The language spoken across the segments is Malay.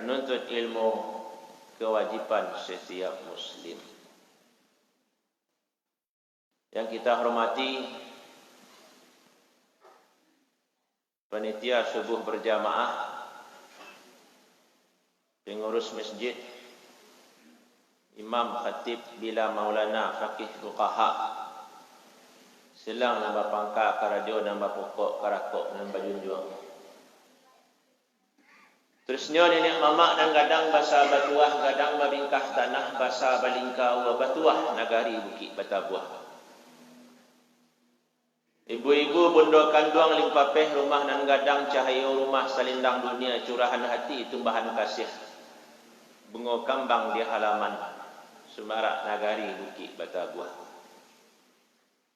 Menuntut ilmu kewajiban setiap muslim. Yang kita hormati panitia subuh berjamaah, pengurus masjid, imam, khatib, bila maulana, faqih, fuqaha, silang nambah pangka, karajo, nambah pokok, karakok, nambah junjung. Terusnya nenek mamak dan gadang basa batuah, gadang babingkah tanah basa balingkau batuah, nagari bukit batabuah. Ibu-ibu bondo kanduang limpapeh rumah nan gadang cahaya rumah salindang dunia curahan hati tumbahan kasih. Bungo kambang di halaman Sumarak nagari bukit batabuah.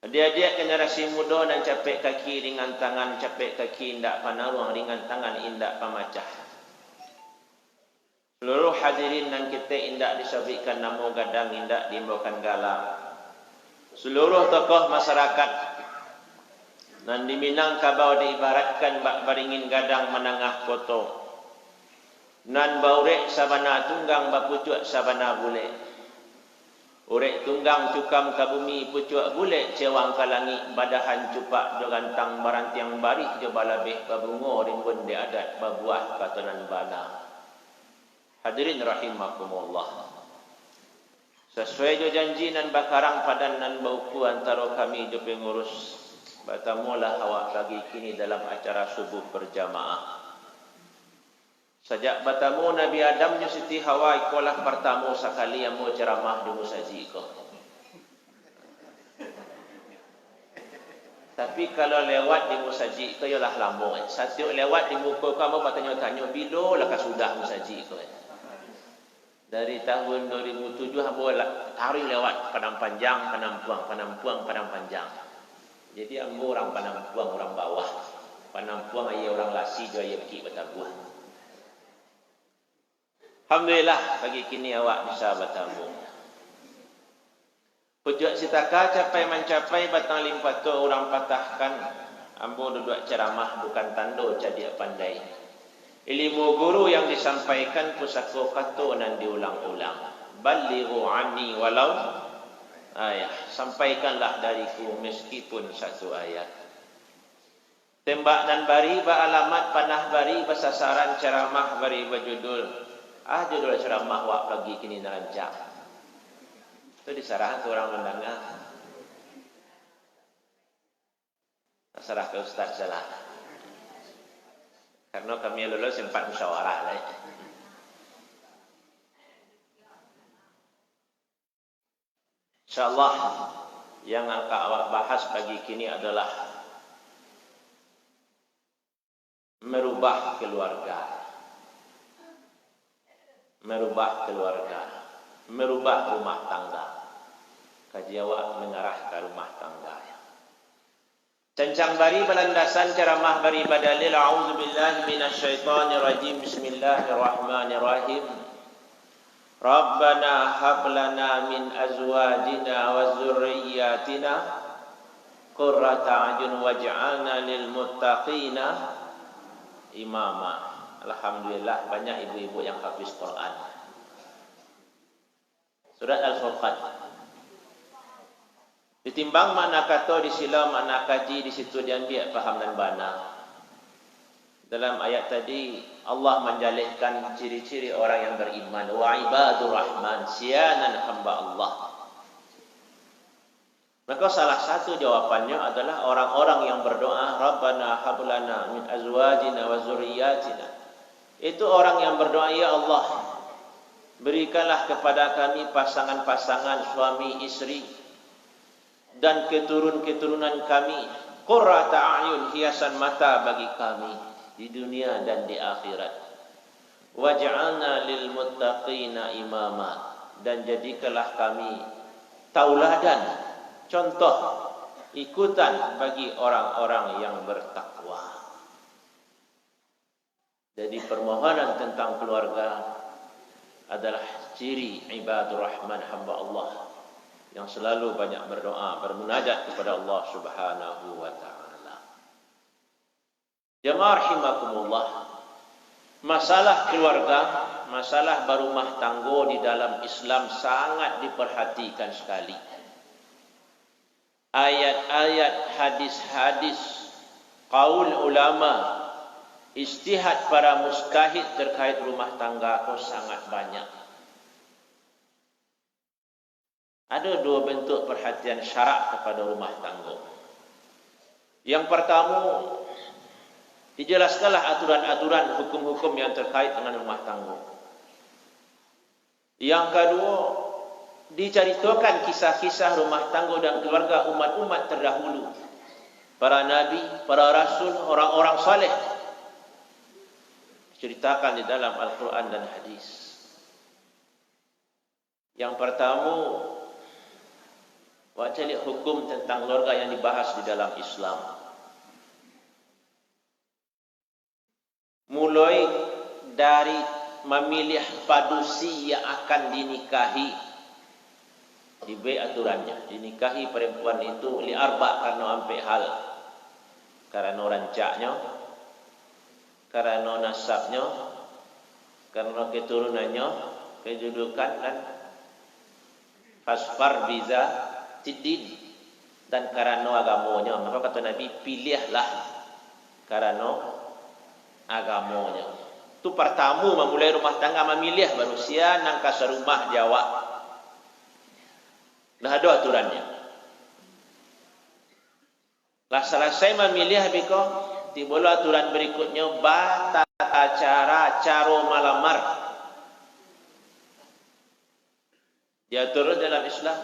Adik-adik generasi muda dan capek kaki ringan tangan, capek kaki indak panaruang, ringan tangan indak pamacah. Seluruh hadirin dan kita indak disabitkan namo gadang, indak dimbawakan galang. Seluruh tokoh masyarakat dan di Minangkabau diibaratkan bak baringin gadang menangah koto. Nan baurek sabana tunggang bapucuk sabana bule. Urek tunggang cukam kabumi pucuk bule cewang kalangi badahan cupak do gantang barantiang barih jo balabeh babungo rimbun di adat babuah katonan bana. Hadirin rahimakumullah. Sesuai jo janji nan bakarang padan nan bauku antara kami jo pengurus batamulah awak lagi kini dalam acara subuh berjamaah. Sejak batamu Nabi Adam nyo Siti Hawa ikolah pertama sekali yang mau ceramah di musaji ko. Tapi kalau lewat di musaji ko yalah lambung. Satu lewat di muka kamu bertanya-tanya bila lah sudah musaji ko. Dari tahun 2007 ambo hari lewat Padang Panjang, Panampuang, Padang Panjang. Jadi ambo orang Panampuang, orang bawah. Panampuang ayah orang Lasi, jo ayah Bukit Batabuah. Alhamdulillah pagi kini awak bisa bertambung. Pujuk sitaka capai mencapai batang limpato orang patahkan. Ambo duduk ceramah bukan tando jadi pandai. Ilmu guru yang disampaikan pusako kato nan diulang-ulang. Balighu anni walau ayat. Sampaikanlah dariku meskipun satu ayat. Tembak nan bari ba alamat panah bari basasaran ceramah bari bajudul. Judul ceramah wak pagi kini nerancang. Itu disarah ke orang mendengar. Serah ke Ustaz salah. Karena kami lulus sempat musyawarah lah. InsyaAllah yang akan awak bahas pagi kini adalah merubah keluarga. Merubah keluarga, merubah rumah tangga. Kaji awak mengarah ke rumah tangga. Cancang bari belandasan ceramah bari badalil a'udzubillahi minasyaitonirrajim. Bismillahirrahmanirrahim. Rabbana hab lana min azwajina wa dzurriyyatina qurrata a'yun waj'alna lil muttaqina imama. Alhamdulillah banyak ibu-ibu yang hafiz Quran. Surat Al-Furqan. Ditimbang makna kata di sila makna kaji di situ diambil faham dan bana. Dalam ayat tadi Allah menjalihkan ciri-ciri orang yang beriman. Wa ibadur rahman, sianan hamba Allah. Maka salah satu jawabannya adalah orang-orang yang berdoa Rabbana hab lana min azwajina wa dzurriyyatina. Itu orang yang berdoa, ya Allah, berikanlah kepada kami pasangan-pasangan suami istri dan keturunan-keturunan kami qurrata a'yun, hiasan mata bagi kami di dunia dan di akhirat. Waj'alna lil muttaqina imama, dan jadikanlah kami tauladan, contoh ikutan bagi orang-orang yang bertakwa. Jadi permohonan tentang keluarga adalah ciri ibadur rahman, hamba Allah yang selalu banyak berdoa, bermunajat kepada Allah Subhanahu wa taala. Jamaah rahimakumullah, masalah keluarga masalah berumah tangga di dalam Islam sangat diperhatikan sekali. Ayat-ayat, hadis-hadis, qaul ulama, ijtihad para mujtahid terkait rumah tangga itu sangat banyak. Ada dua bentuk perhatian syarak kepada rumah tangga. Yang pertama, dijelaskanlah aturan-aturan hukum-hukum yang terkait dengan rumah tangga. Yang kedua, diceritakan kisah-kisah rumah tangga dan keluarga umat-umat terdahulu, para nabi, para rasul, orang-orang saleh, diceritakan di dalam Al-Quran dan hadis. Yang pertama, wajib hukum tentang keluarga yang dibahas di dalam Islam. Mulai dari memilih padusi yang akan dinikahi, diberi aturannya. Dinikahi perempuan itu li arba karena ampe hal. Karena rancaknya, karena nasabnya, karena keturunannya, kedudukan dan fasfar biza tidin, dan karena agamanya. Maka kata Nabi, pilihlah karena agamanya. Itu pertama memulai rumah tangga, memilih manusia nang kasarumah Jawa. Dah ada aturannya. Lah selesai memilih biko, tibalah aturan berikutnya, tata cara melamar. Diatur dalam Islam.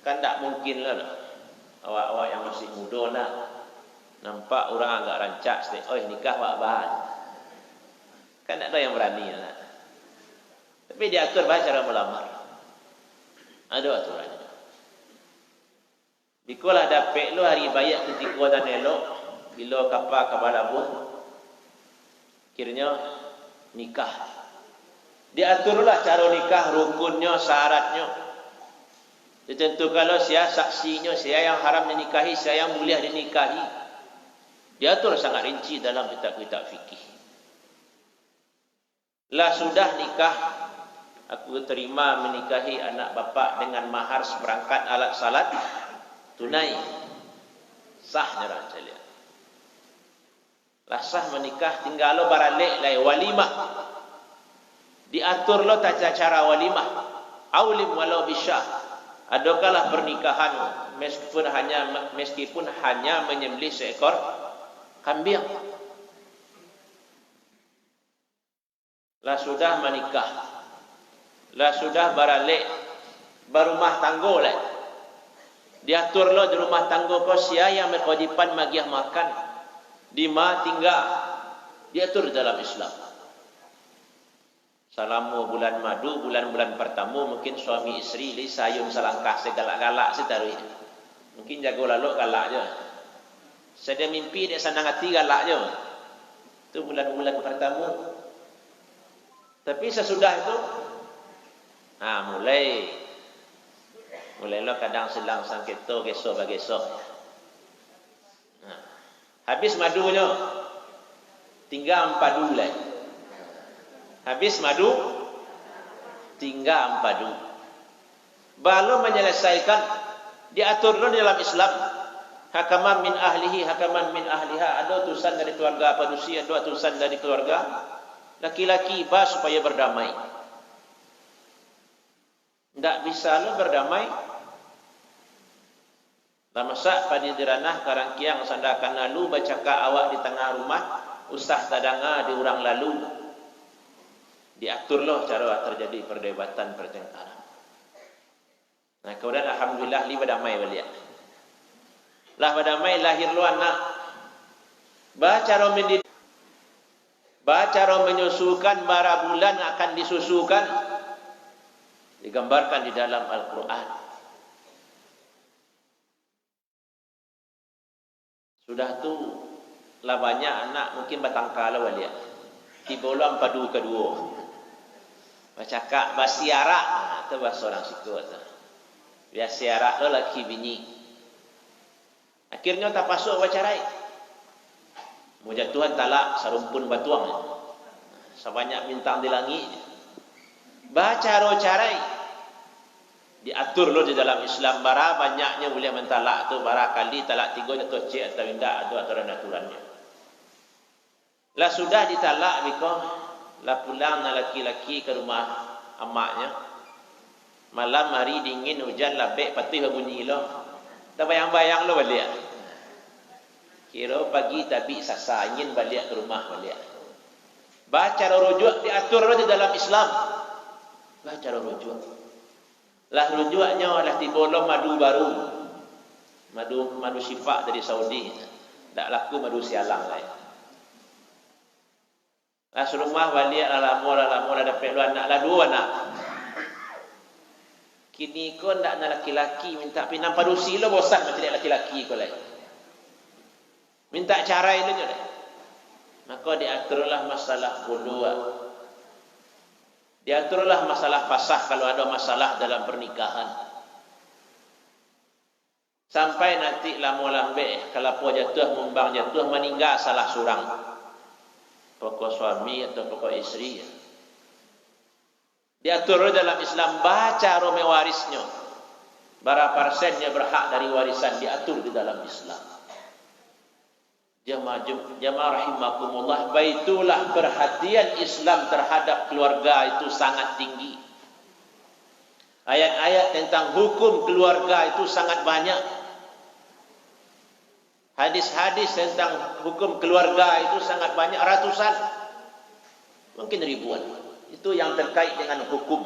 Kan tak mungkin lah. Awak-awak yang masih muda lah, nampak orang agak rancak sikit, oi nikah wak bahan. Kan tak ada yang berani lah. Tapi diatur bahawa cara melamar. Ada aturannya. Bikolah dapat lu hari bayak ketika dan elok, bila kapal kabalabuh, kiranya nikah. Diaturlah cara nikah, rukunnya, syaratnya. Ditentukan siapa saksinya, siapa yang haram dinikahi, siapa yang boleh dinikahi. Diatur sangat rinci dalam kitab-kitab fikih. Lah sudah nikah, aku terima menikahi anak bapa dengan mahar seperangkat alat salat tunai. Sah nyerah saya. Lah sah menikah, tinggal lo baralik lai walimah. Diatur lo tata cara walimah. Aulim walau bisyah. Adakala pernikahan meskipun hanya menyembelih seekor kambing. Lah sudah menikah, lah sudah baralik, berumah tangga lah. Diatur lo di rumah tangga kau sia yang berkewajiban magiah makan, di mana tinggal, diatur dalam Islam. Selama bulan madu, bulan-bulan pertama mungkin suami isteri li sayung selangkah segalak-galak setaruh. Mungkin jago lalu galak je. Saya mimpi dia senang hati galak je. Itu bulan-bulan pertama. Tapi sesudah itu, mulai lo kadang selang sangketo gesok bagesok. Habis madunya, tinggal empadu lagi. Habis madu, tinggal empadu. Baru menyelesaikan, diatur dalam Islam. Hakaman min ahlihi, hakaman min ahliha. Ada utusan dari keluarga padusi, ada utusan dari keluarga laki-laki bah supaya berdamai. Tak bisa lo berdamai. Lama sak pada diranah karangkiang sandakan lalu bacaka awak di tengah rumah, usah tadanga di orang lalu. Diaturlah cara terjadi perdebatan pertengkaran. Nah, kemudian alhamdulillah li berdamai beliau. Lah berdamai lahir lu anak. Bacara mendidik, bacara menyusukan bara bulan akan disusukan, digambarkan di dalam Al-Quran. Sudah tu lah banyak anak mungkin batangkala beliau. Tibolam padu kedua. Bacakak basiarak, itu bahasa orang sikut. Basiarak lo laki bini. Akhirnya tak pasuk bacarai. Mujatuhan talak sarumpun batuang. sebanyak bintang di langit. Baca carai diatur lo di dalam Islam, bara banyaknya boleh mentalak tu, bara kali talak 3 jatuh cek atau indah, ada aturan-aturannya. Lah sudah ditalak biko, lah pulang laki-laki ke rumah amaknya. Malam hari dingin hujan labek patih bunyi lo. Tak bayang-bayang lo balik. Kira pagi tapi sasa angin balik ke rumah balik. Baca rujuk diatur lo di dalam Islam. Baca rujuk. Lah rujuknya adalah tibolom madu baru. Madu syifa dari Saudi. Tak laku madu sialang lain. Lah serumah balik lama dapat lu anak lah 2 anak. Kini kau nak laki-laki minta pinang padusi lo bosan macam dia laki-laki kau lain. Minta cara itu je. Maka diaturlah masalah qulu'. Diaturlah masalah fasah kalau ada masalah dalam pernikahan. Sampai nanti lama-lambe kalau po jatuh mumbang jatuh meninggal salah seorang. Pokok suami atau pokok isteri. Diatur dalam Islam, baca rome warisnya. Berapa persennya berhak dari warisan diatur di dalam Islam. Jamaah rahimakumullah, baitulah perhatian Islam terhadap keluarga itu sangat tinggi. Ayat-ayat tentang hukum keluarga itu sangat banyak. Hadis-hadis tentang hukum keluarga itu sangat banyak, ratusan, mungkin ribuan. Itu yang terkait dengan hukum.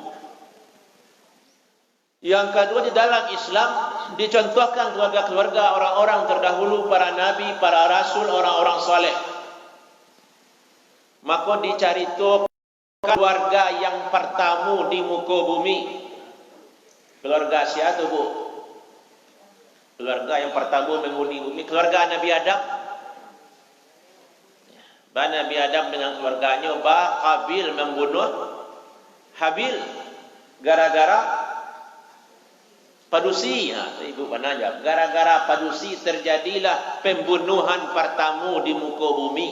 Yang kedua, di dalam Islam dicontohkan keluarga-keluarga orang-orang terdahulu, para nabi, para rasul, orang-orang soleh. Maka dicari tu keluarga yang pertama di muka bumi. Keluarga siapa bu? Keluarga yang pertama menghuni bumi, keluarga Nabi Adam. Nabi Adam dengan keluarganya, Qabil membunuh Habil gara-gara padusi. Ibu panajab, gara-gara padusi terjadilah pembunuhan pertama di muka bumi.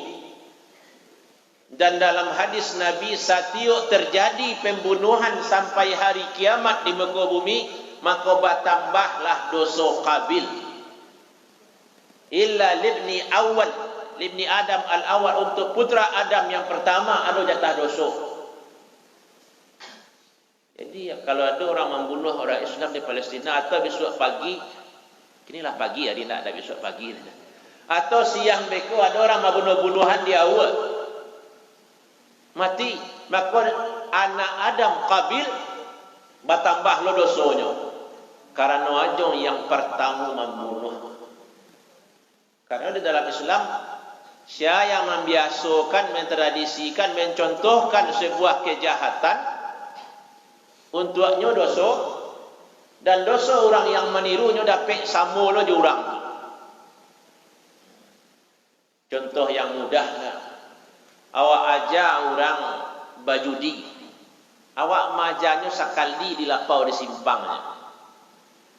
Dan dalam hadis Nabi, setiap terjadi pembunuhan sampai hari kiamat di muka bumi, maka bertambahlah dosa Qabil. Illa libni awal, libni Adam al-awal, untuk putra Adam yang pertama ada jatah dosa. Jadi kalau ada orang membunuh orang Islam di Palestina, atau besok pagi, inilah pagi ya, dia tak ada besok pagi, atau siang beko ada orang membunuh-bunuhan di awal mati, maka anak Adam Qabil bertambah lo dosonya karena ajong yang pertama membunuh. Karena di dalam Islam, siapa yang membiasakan, mentradisikan, mencontohkan sebuah kejahatan, untuknya dosa, dan dosa orang yang menirunya dapat sama lo jurang. Contoh yang mudah, awak ajar orang bajudi, awak majanya sekali di lapau di simpangnya,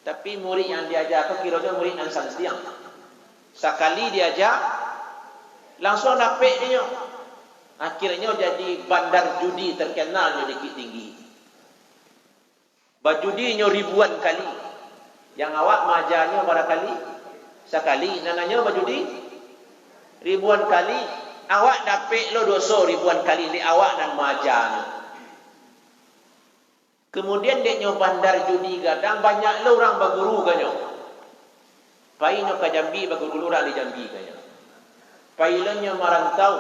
tapi murid yang diajar apa kiranya murid yang santiang, sekali diajar langsung dapat dia, akhirnya jadi bandar judi terkenal di Bukit Tinggi. Bajudinya ribuan kali, yang awak majanya barangkali sekali, nananya bajudi ribuan kali, awak dapat lo dosa ribuan kali di awak dan majanya. Kemudian dia bandar judi gadang, banyak lo orang baguru kanyo. Paino ke Jambi, baguru orang di Jambi kanyo. Pailonnya marantau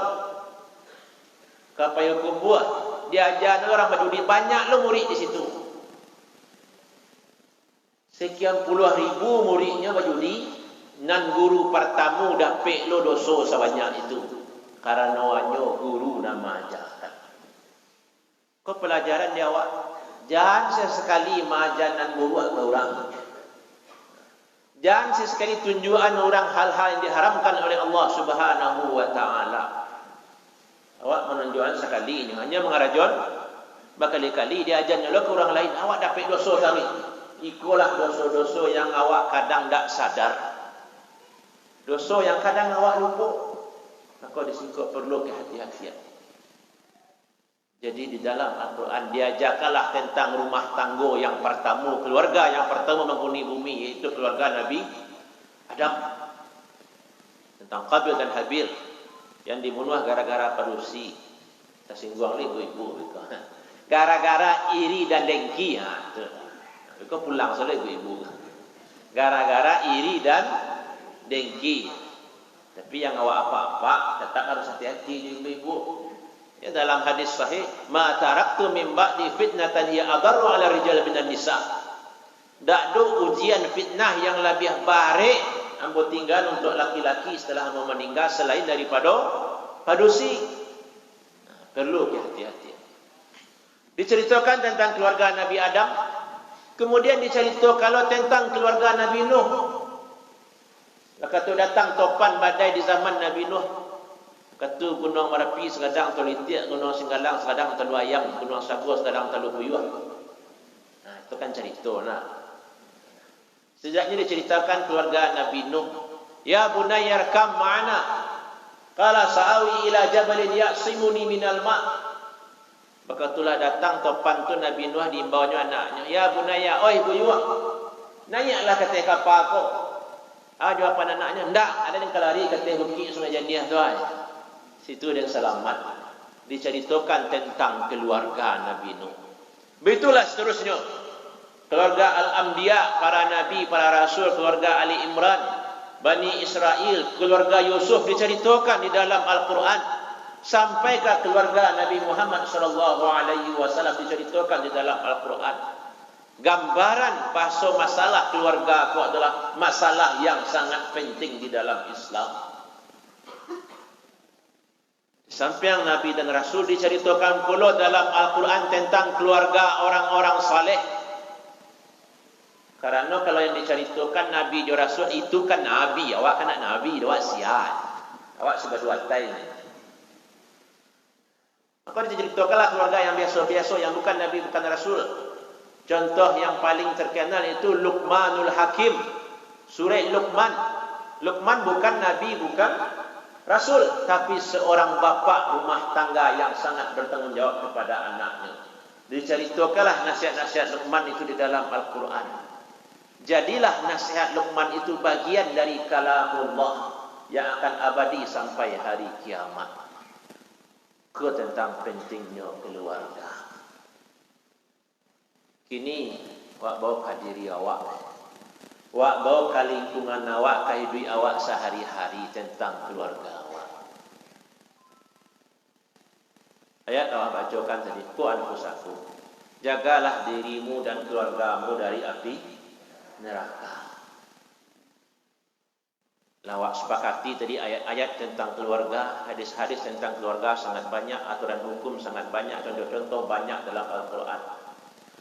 ke Payakumbuh, diajar orang bajudi, banyak lo murid di situ. Sekian puluh ribu muridnya bajudi, nan guru pertama dapat lo dosa sebanyak itu karena wanyo guru nama ajarkan. Kau pelajaran dia awak, jangan sesekali majanan guru ke orang, jangan sesekali tunjukan orang hal-hal yang diharamkan oleh Allah Subhanahu wa taala. Awak menunjukkan sekali ini hanya mengarajon, berkali-kali diajarnya lo ke orang lain, awak dapat dosa tadi. Ikulah dosa-dosa yang awak kadang tak sadar, dosa yang kadang awak lupa. Maka disingkap perlu kehati-hatian. Jadi di dalam Al-Quran diajarkanlah tentang rumah tangga yang pertama, keluarga yang pertama menghuni bumi, yaitu keluarga Nabi Adam. Tentang Qabil dan Habil yang dibunuh gara-gara padusi. Kita singgung ibu-ibu. Gara-gara iri dan dengki. Kau pulang soal ibu-ibu. Gara-gara iri dan dengki. Tapi yang awak apa-apa tetap harus hati-hati ibu-ibu. Ya, dalam hadis sahih, ma taraktu min ba'di fitnatan hiya adarru 'ala rijal minan nisa. Dak do ujian fitnah yang lebih baik ambo tinggal untuk laki-laki setelah ambo meninggal selain daripada padusi. Perlu hati-hati. Diceritakan tentang keluarga Nabi Adam, kemudian diceritakan kalau tentang keluarga Nabi Nuh. Kata datang topan badai di zaman Nabi Nuh. Kata gunung Merapi sekadang tolitik, gunung Singgalang sekadang telu ayam, gunung Sago sekadang telu puyuh. Nah, itu kan cerita. Nah, sejaknya diceritakan keluarga Nabi Nuh. Ya bunayya arkam ma'ana. Qala sa'awi ila jabalin ya'simuni minal ma'. Maka itulah datang topan tu Nabi Nuh diimbaunya anaknya. Ya bunayya, oi buyuh. Nanyalah kata kapal kau. Jawapan anaknya, ndak, ada yang kelari kata bukit sungai Janiah tu ai. Situ dia selamat. Diceritakan tentang keluarga Nabi Nuh. Begitulah seterusnya. Keluarga Al-Anbiya, para nabi, para rasul, keluarga Ali Imran, Bani Israel, keluarga Yusuf diceritakan di dalam Al-Quran. Sampai ke keluarga Nabi Muhammad SAW diceritakan di dalam Al-Quran. Gambaran bahasa masalah keluarga itu adalah masalah yang sangat penting di dalam Islam. Samping Nabi dan Rasul diceritakan pula dalam Al-Quran tentang keluarga orang-orang saleh. Karena kalau yang diceritakan Nabi dan Rasul itu kan Nabi. Awak kan nak Nabi, awak sihat. Awak sebagai watai. Maka diceritakanlah keluarga yang biasa-biasa, yang bukan Nabi, bukan Rasul. Contoh yang paling terkenal itu Luqmanul Hakim. Surah Luqman. Luqman bukan Nabi, bukan Rasul, tapi seorang bapa rumah tangga yang sangat bertanggung jawab kepada anaknya. Diceritakanlah nasihat-nasihat Luqman itu di dalam Al-Quran. Jadilah nasihat Luqman itu bagian dari kalamullah yang akan abadi sampai hari kiamat. Tentang pentingnya keluarga. Kini, wak bawa hadiri awak. Wak bawa ke lingkungan awak, ke hidup awak sehari-hari tentang keluarga awak. Ayat awak bacakan tadi, ku anfusaku. Jagalah dirimu dan keluargamu dari api neraka. Lawak sepakati tadi ayat-ayat tentang keluarga, hadis-hadis tentang keluarga sangat banyak, aturan hukum sangat banyak, contoh-contoh banyak dalam Al-Quran.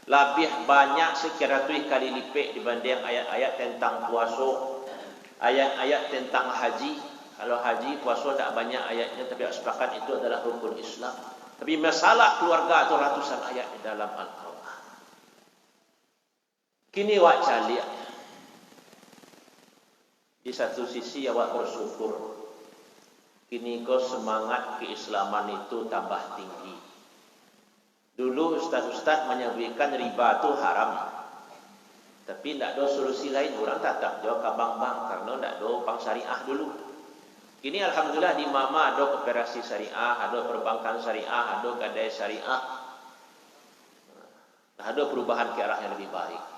Lebih banyak sekian ratus kali lipat dibanding ayat-ayat tentang puasa, ayat-ayat tentang haji. Kalau haji, puasa tak banyak ayatnya, tapi sepakat itu adalah rukun Islam. Tapi masalah keluarga itu ratusan ayat di dalam Al-Quran. Kini wak calik. Di satu sisi awak bersyukur. Kini kau semangat keislaman itu tambah tinggi. Dulu ustaz-ustaz menyebutkan riba itu haram. Tapi tidak ada solusi lain. Orang tetap jauh ke bank-bank karena tidak ada bank syariah dulu. Kini alhamdulillah di Mama ada koperasi syariah, ada perbankan syariah, ada gadai syariah. Ada perubahan ke arah yang lebih baik.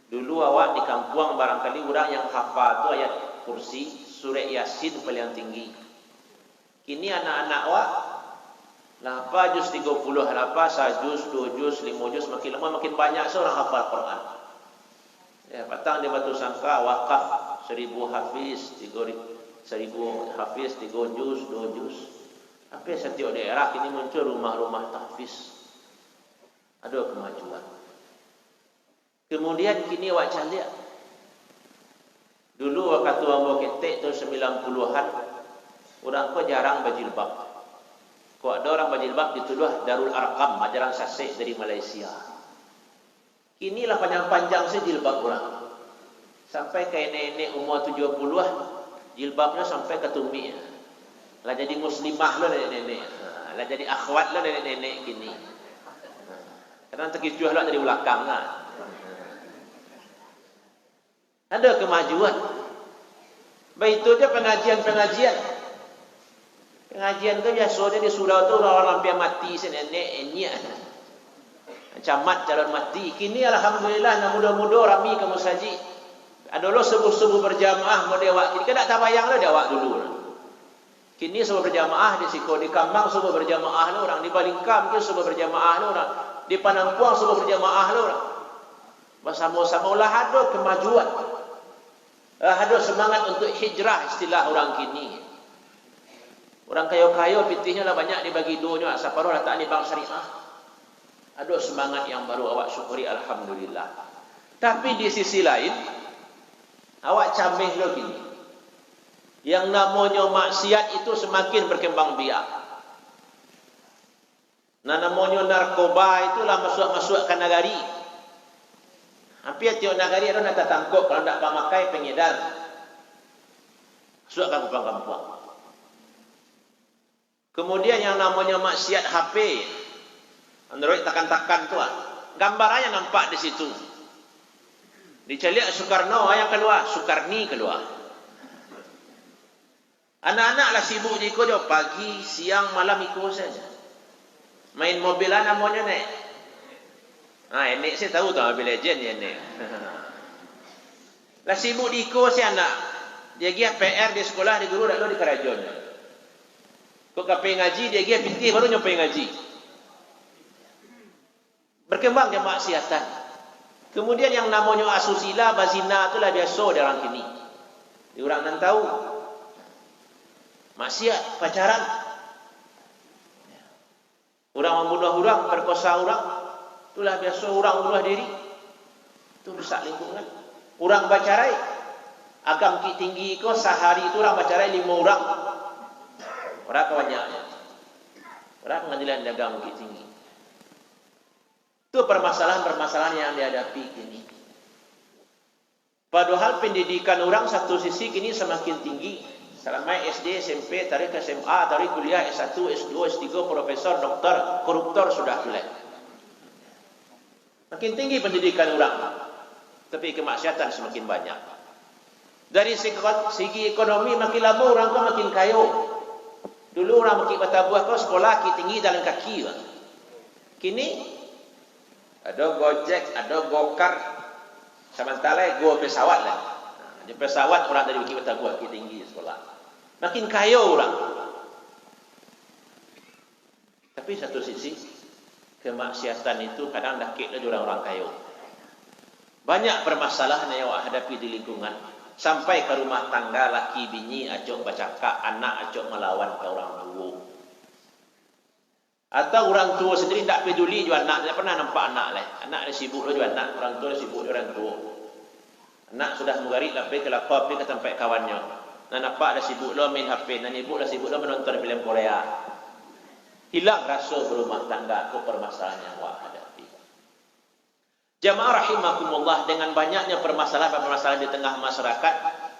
Dulu awak di kampung barangkali orang yang hafal tu ayat kursi, surah Yasin paling tinggi. Kini anak-anak awak lapa juz 30, lapa 1 juz, 2 juz, 5 juz, makin lama makin banyak seorang hafal Quran. Ya, patang di Batu Sangka wakaf 1000 hafiz, 1000 hafiz, 3 juz, 2 juz. Sampai setiap daerah kini muncul rumah-rumah tahfiz. Ada kemajuan. Kemudian kini awak calik. Dulu waktu ambo ketek tu 90-an, orang kau jarang berjilbab. Kau ada orang berjilbab dituduh Darul Arqam, ajaran sasih dari Malaysia. Kinilah panjang-panjang si jilbab orang. Sampai ke nenek umur 70-an, jilbabnya sampai ke tumit. Lah jadi muslimah lah nenek-nenek. Lah jadi akhwat lah nenek-nenek gini. Kadang terkicuh lah dari belakang lah. Ada kemajuan. Baik itu aja pengajian-pengajian. Pengajian tu biasanya di surau tu orang hampir mati senenek enyak. Camat calon mati. Kini alhamdulillah nak muda-muda rami ke masjid. Ada lo subuh-subuh berjamaah mau dewak. Kini kan tak tabayang lah dewak dulu. Kini subuh berjamaah di Siko, di Kambang subuh berjamaah lah orang, di Balingkam ke subuh berjamaah lah orang, di Panampuang subuh berjamaah lah orang. Bersama-sama lah ada kemajuan. Ada semangat untuk hijrah istilah orang kini. Orang kayo-kayo pitihnya lah banyak dibagi dunia. Saparuh letak di bank syariah. Ada semangat yang baru awak syukuri alhamdulillah. Tapi di sisi lain, awak camih lo gini. Yang namanya maksiat itu semakin berkembang biak. Nah namanya narkoba itulah masuk-masuk ke nagari. Hampir tiap nagari ada nak tangkap kalau tak pemakai pengedar. Masuk ke kampung-kampung. Kemudian yang namanya maksiat HP, Android takan-takan tu, gambarannya nampak di situ. Diceliak Soekarno yang keluar, Soekarni keluar. Anak-anak lah sibuk ikut dia pagi, siang, malam ikut saja. Main mobil lah namanya nek. Enek saya tahu tu Mobile Legend ni enek. Lah sibuk ikut si anak. Dia pergi PR di sekolah, di guru, lalu di kerajaan. Kok kape ngaji, dia pergi pitih baru nyampe ngaji. Berkembang dia maksiatan. Kemudian yang namanya asusila, bazina itulah biasa di orang kini. Di orang nan tahu. Maksiat, pacaran. Orang membunuh orang, perkosa orang. Itulah biasa orang bunuh diri. Itu rusak lingkungan. Orang bacarai. Agam tinggi ko sehari itu orang bacarai 5 orang. Orang kebanyaknya. Orang pengadilan agam tinggi. Itu permasalahan-permasalahan yang dihadapi kini. Padahal pendidikan orang satu sisi kini semakin tinggi. Selama SD, SMP, tarik SMA, tarik kuliah, S1, S2, S3, profesor, doktor, koruptor sudah mulai. Makin tinggi pendidikan orang. Tapi kemaksiatan semakin banyak. Dari segi ekonomi makin lama orang kan makin kaya. Dulu orang makin batabuah kau sekolah tinggi dalam kaki. Kini ada Gojek, ada Gokar, sementara go pesawat lah. Di pesawat orang dari makin batabuah tinggi sekolah. Makin kaya orang. Tapi satu sisi kemaksiatan itu kadang dakik lagi orang-orang kaya. Banyak permasalahan yang awak hadapi di lingkungan. Sampai ke rumah tangga laki bini ajak bercakap, anak ajak melawan ke orang tua. Atau orang tua sendiri tak peduli juga anak, tak pernah nampak anak lah. Anak dia sibuk juga anak, orang tua dia sibuk orang tua. Anak sudah mengarit lah pergi ke lapar, pergi ke tempat kawannya. Nak nampak dah sibuk lah main HP, nak ibu dah sibuk lah menonton filem Korea. Hilang rasa berumah tangga ke permasalahan yang awak hadapi. Jamaah rahimakumullah, dengan banyaknya permasalahan-permasalahan di tengah masyarakat,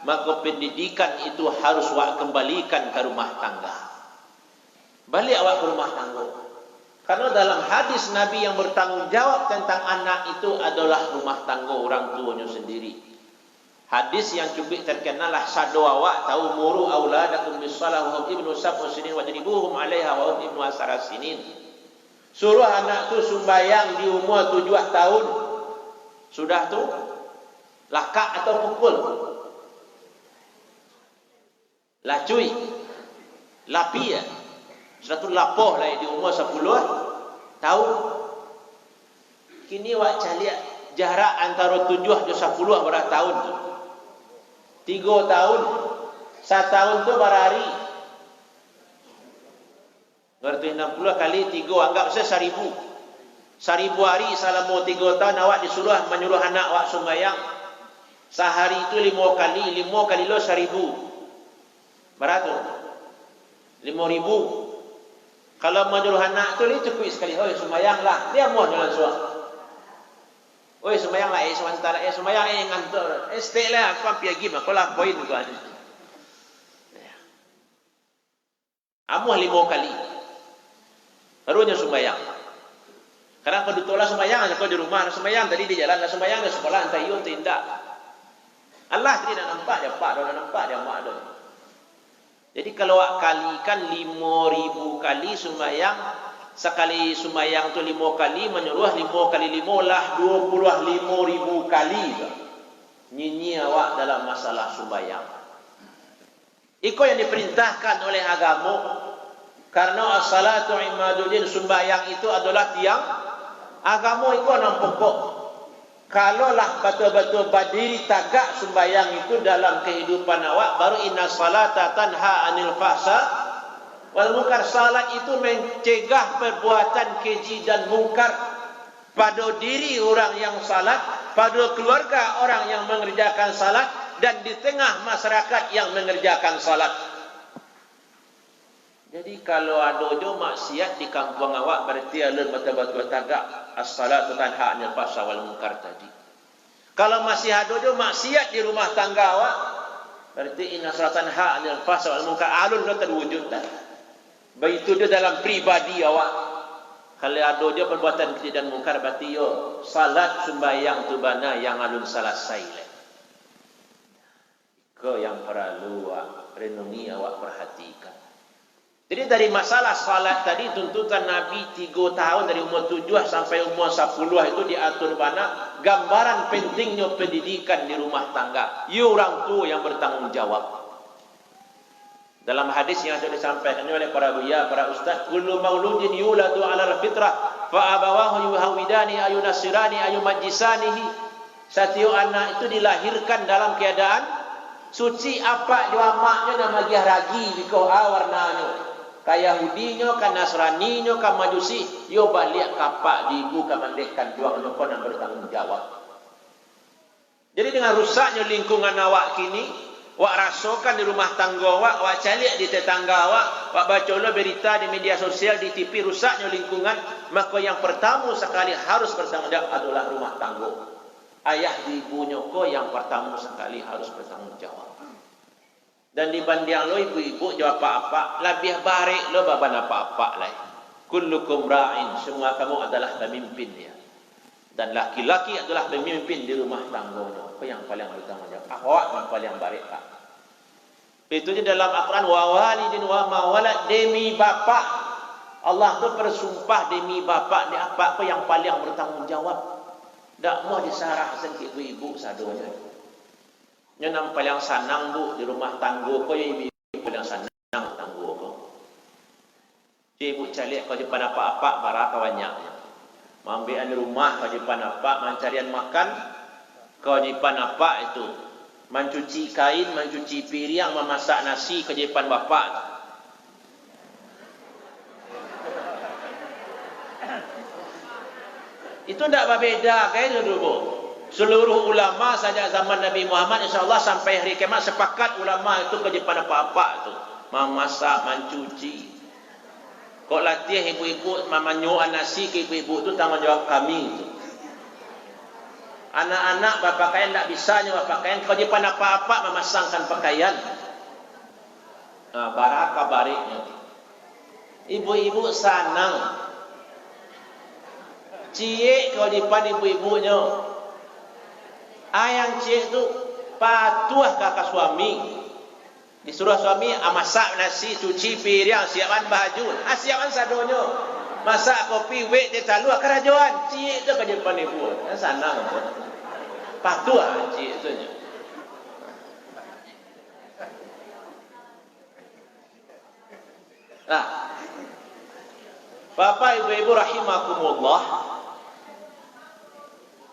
maka pendidikan itu harus awak kembalikan ke rumah tangga. Balik awak ke rumah tangga. Karena dalam hadis Nabi yang bertanggung jawab tentang anak itu adalah rumah tangga orang tuanya sendiri. Hadis yang cukup terkenal lah, sadu awak tahu muru auladakum bis-shalah wa hum ibnu sab'u sinin wajribuhum 'alaiha wa hum ibnu 10 sinin. Suruh anak tu sembahyang di umur 7 tahun. Sudah tu lakak atau pukul. Lacui. Lapi ya. Sudah tu lapoh lah di umur 10 tahun. Kini awak caliak jarak antara 7 dan 10 berapa tahun tu? 3 tahun, 1 tahun tu berapa hari? 260 kali 3, anggap saya 1000. 1000 hari selama 3 tahun awak disuruh menyuruh anak awak sembahyang. Sehari itu 5 kali, 5 kali lo 1000. Berapa tu? 5000. Kalau menyuruh anak tu ni cukup sekali, oi sembahyang lah. Dia mau jalan suah. Oi sembahyang lah, sementara sembahyang ngantor. Stay lah, aku ambil lagi mah, kalau poin tu kan. Amuh 5 kali. Harusnya sembahyang. Karena kalau ditolak sembahyang, kalau di rumah sembahyang, tadi di jalan sembahyang, di sekolah entah iyo tidak. Allah tidak nampak dia pak, dia nampak dia mak dia. Jadi kalau kalikan 5.000 kali sembahyang, sekali sembahyang tu 5 kali, menyuruh 5 kali 5 lah 25.000 kali. Nyanyi awak dalam masalah sembahyang. Iko yang diperintahkan oleh agama. Karena as-salatu imaduddin, sembahyang itu adalah tiang agama itu enam pokok. Kalaulah betul-betul berdiri tagak sembahyang itu dalam kehidupan awak, baru inna salata tanha anil fahsya wal munkar. Salat itu mencegah perbuatan keji dan mungkar pada diri orang yang salat, pada keluarga orang yang mengerjakan salat, dan di tengah masyarakat yang mengerjakan salat. Jadi kalau ada jo maksiat di kampung awak, berarti alun betul-betul tagak as-salatu tanha anil fahsya wal munkar tadi. Kalau masih ada jo maksiat di rumah tangga awak, berarti inna salatan tanha anil fahsya wal munkar alun dah terwujud dah. Begitu dia dalam pribadi awak. Kalau ada jo perbuatan keji dan mungkar, berarti yo salat sembahyang tu bana yang alun selesai leh. Ko yang perlu awak renungi, awak perhatikan. Jadi dari masalah salat tadi, tuntutan Nabi 3 tahun dari umur 7 sampai umur 10 itu diatur mana gambaran pentingnya pendidikan di rumah tangga. Ya orang tua yang bertanggung jawab. Dalam hadis yang sudah disampaikan oleh para buya, para ustaz, kullu mauludin yuladu 'alal fitrah fa abawahu yuhawidani ayunasirani ayumajjisanihi. Setiap anak itu dilahirkan dalam keadaan suci. Apa dia maknya nama dia ragi biko warnanya. Ka Yahudinya, ka Nasraninya, ka Majusi, yo balik kapak di ibu, ka mandekan juang nyokon yang bertanggung jawab. Jadi dengan rusaknya lingkungan awak kini, wak rasakan di rumah tangga wak cari di tetangga wak baca berita di media sosial, di TV, rusaknya lingkungan, maka yang pertama sekali harus bertanggung jawab adalah rumah tangga. Ayah di ibunya ko yang pertama sekali harus bertanggung jawab. Dan dibanding lo ibu-ibu jawab apa-apa, lebih baik lo baban apa-apa lah. Kullukum ra'in, semua kamu adalah pemimpin ya. Dan laki-laki adalah pemimpin di rumah tangganya. Apa yang paling bertanggung jawab? Awak yang paling baik kak. Itu di dalam Al-Quran, wa walidin wa mawalad, demi bapak. Allah tu bersumpah demi bapak, di apa yang paling bertanggung jawab. Tak mau disarah sedikit ibu-ibu sadonya. Nya nampak yang sanang bu di rumah tangga ko, yang ibu yang sanang tangga ko. Ibu calik kau depan apa-apa para kawannya. Mambian di rumah kau depan apa, mencarian makan kau depan apa itu. Mencuci kain, mencuci piring, memasak nasi kau depan bapak. Itu tidak berbeda kan dulu. Seluruh ulama sejak zaman Nabi Muhammad insyaAllah sampai hari kiamat sepakat ulama itu kerja pada apa-apa itu. Memasak, mencuci. Kau latih ibu-ibu menyuap nasi ke ibu-ibu itu tanggung jawab kami itu. Anak-anak berpakaian tidak bisa nyawa pakaian, kerja pada apa-apa memasangkan pakaian. Nah, barakah bariknya. Ibu-ibu sanang. Cie kau di depan ibu-ibunya. Ayang cik tu patuah kakak suami. Disuruh suami masak nasi, cuci piring, siapkan baju. Siapkan sadonya. Masak kopi, wek dia talu kerajaan. Cik tu kerja depan ibu. Sanang. Patuah cik tu. Nah, Bapak ibu-ibu rahimakumullah.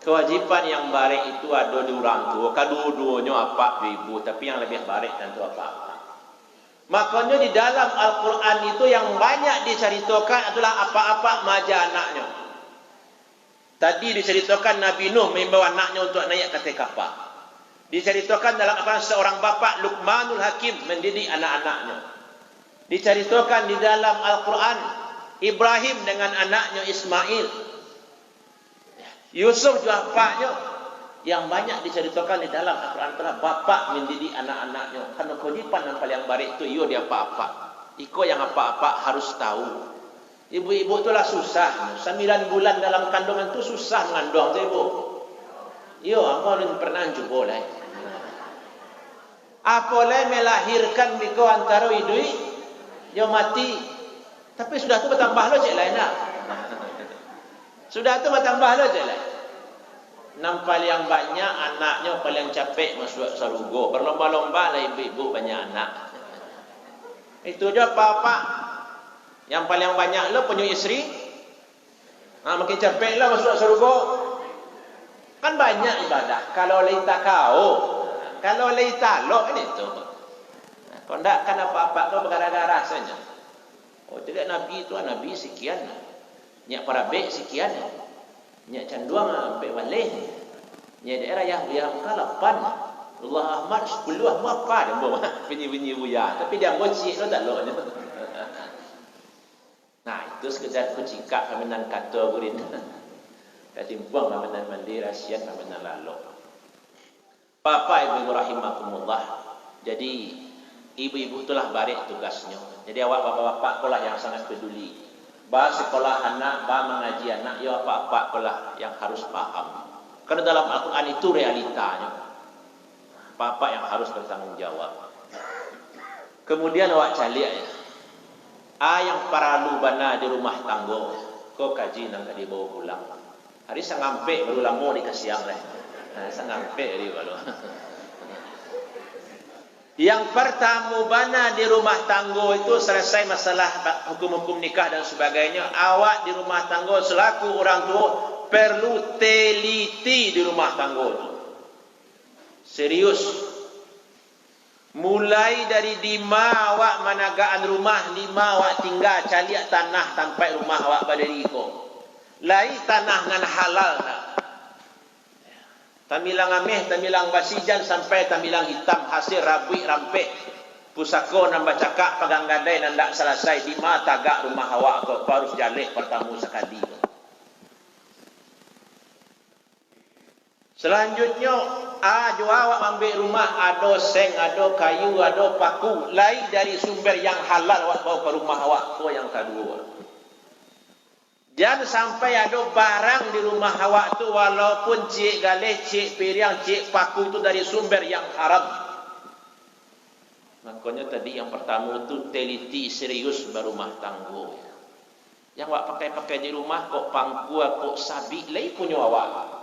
Kewajiban yang baik itu ada di orang tua. Kedua-duanya apa ibu, tapi yang lebih baik tentu apa-apa. Makanya di dalam Al-Quran itu yang banyak diceritakan adalah apa-apa maja anaknya. Tadi diceritakan Nabi Nuh membawa anaknya untuk naik ke kapal. Diceritakan dalam Al-Quran seorang bapa Luqmanul Hakim mendidik anak-anaknya. Diceritakan di dalam Al-Quran Ibrahim dengan anaknya Ismail. Yusuf juga bapaknya. Yang banyak diceritakan di dalam Al-Quran adalah bapak mendidik anak-anaknya. Karena kewajiban yang paling baik itu ia dia apa-apa. Iko yang apa-apa harus tahu. Ibu-ibu itulah susah. 9 bulan dalam kandungan tu susah mengandung tu ibu. Yo, apa ni pernah cuba lah. Apa lah melahirkan biko antara idui, yo mati. Tapi sudah tu bertambah lo cik lain nak. Sudah tu bertambah lo cik lain. Nampak yang banyak anaknya paling capek masuk sarugo. Berlomba-lomba lah ibu-ibu banyak anak. Itu je apa-apa. Yang paling banyak lo punya isteri. Makin capek lah masuk surga. Kan banyak ibadah. Kalau leita kau, kalau leita lo ini tu. Kalau tak kan apa-apa kau bergara-gara saja. Oh tidak Nabi itu Nabi sekian. Nyak para bek sekian. Nyak canduang bek balik. Nyak daerah yang kalapan. Allah Ahmad 10 apa dia buat bunyi-bunyi buya. Tapi dia bocik lo tak lo. Nah, itu sekedar kucingkak kamenan kata gurin. Katimpang kamenan mandi rasian kamenan lalu. Bapak ibu rahimakumullah. Jadi ibu-ibu itulah barik tugasnya. Jadi awak bapak-bapak kolah yang sangat peduli. Ba sekolah anak, ba mengaji anak, ya apa-apa kolah yang harus paham. Karena dalam Al-Quran itu realitanya. Bapak yang harus bertanggung jawab. Kemudian awak calik ya. Yang paralu bana di rumah tanggo, kau kaji nang kadi bawa pulang. Hari sangampe baru lamo dikasih yang lah. Sangampe hari baru. Yang pertama bana di rumah tanggo itu selesai masalah hukum-hukum nikah dan sebagainya. Awak di rumah tanggo selaku orang tua perlu teliti di rumah tanggo itu. Serius. Mulai dari lima awak managaan rumah, 5 awak tinggal caliak tanah sampai rumah awak berdiri ko. Lai tanah ngan halal nak. Tamilang ameh, tamilang basijan sampai tamilang hitam hasil rabi rampek. Pusako nambah cakap pegang gadai nandak selesai 5 tagak rumah awak ko baru jaleh pertama sekali. Selanjutnya, jua awak ambil rumah, ada seng, ada kayu, ada paku. Lain dari sumber yang halal awak bawa ke rumah awak. Itu yang kedua. Jangan sampai ada barang di rumah awak tu walaupun cik galih, cik piriang, cik paku itu dari sumber yang haram. Makanya tadi yang pertama itu teliti serius berumah tangga. Yang awak pakai-pakai di rumah kok pangku, kok sabik, lain punya awak.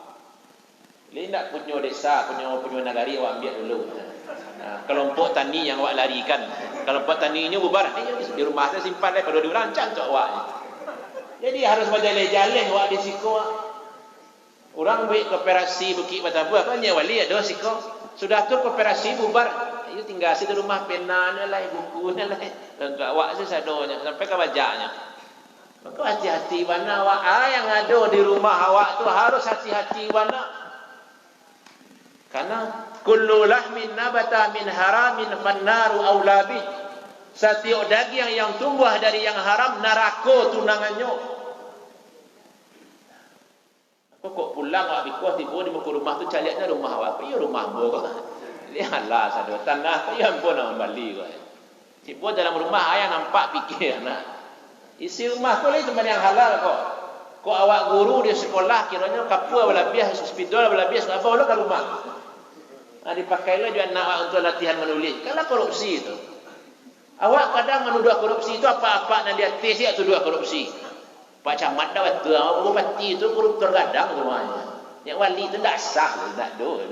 Dia tak punya desa, punya nagari awak ambil dulu. Kelompok tani yang awak larikan. Kelompok tani ini bubar. Di rumah saya simpan dia kalau dirancang cak awak. Jadi harus berjalan-jalan awak di siko. Orang buat koperasi Bukit Batabu apa nya wali ada siko. Sudah tu koperasi bubar. Itu tinggal di rumah pena ni lah, buku ni lah. Awak saya sadonya sampai ke bajaknya. Maka hati-hati mana awak yang ada di rumah awak tu harus hati-hati mana. Karena kullu lahmin nabata min haramin fannaru aula bih. Setiap daging yang tumbuh dari yang haram neraka tunangannya. Apa kok pulang awak bikuah tiba di muka rumah tu caliaknya rumah awak. Ya rumah bo kok. Lihatlah sadu tanah ya ampun nak bali kok. Tiba dalam rumah ayah nampak fikir nak. Isi rumah tu cuma yang halal kok. Kok awak guru di sekolah kiranya kapua bala bias hospital bala bias apa lo ke rumah. Dipakailah juga anak untuk latihan menulis. Kalau korupsi itu. Awak kadang menuduh korupsi itu apa-apa dan dia tes dia tuduh korupsi. Pak Camat dah betul. Bupati itu koruptor gadang rumahnya. Yang wali itu tak sah. Tak do.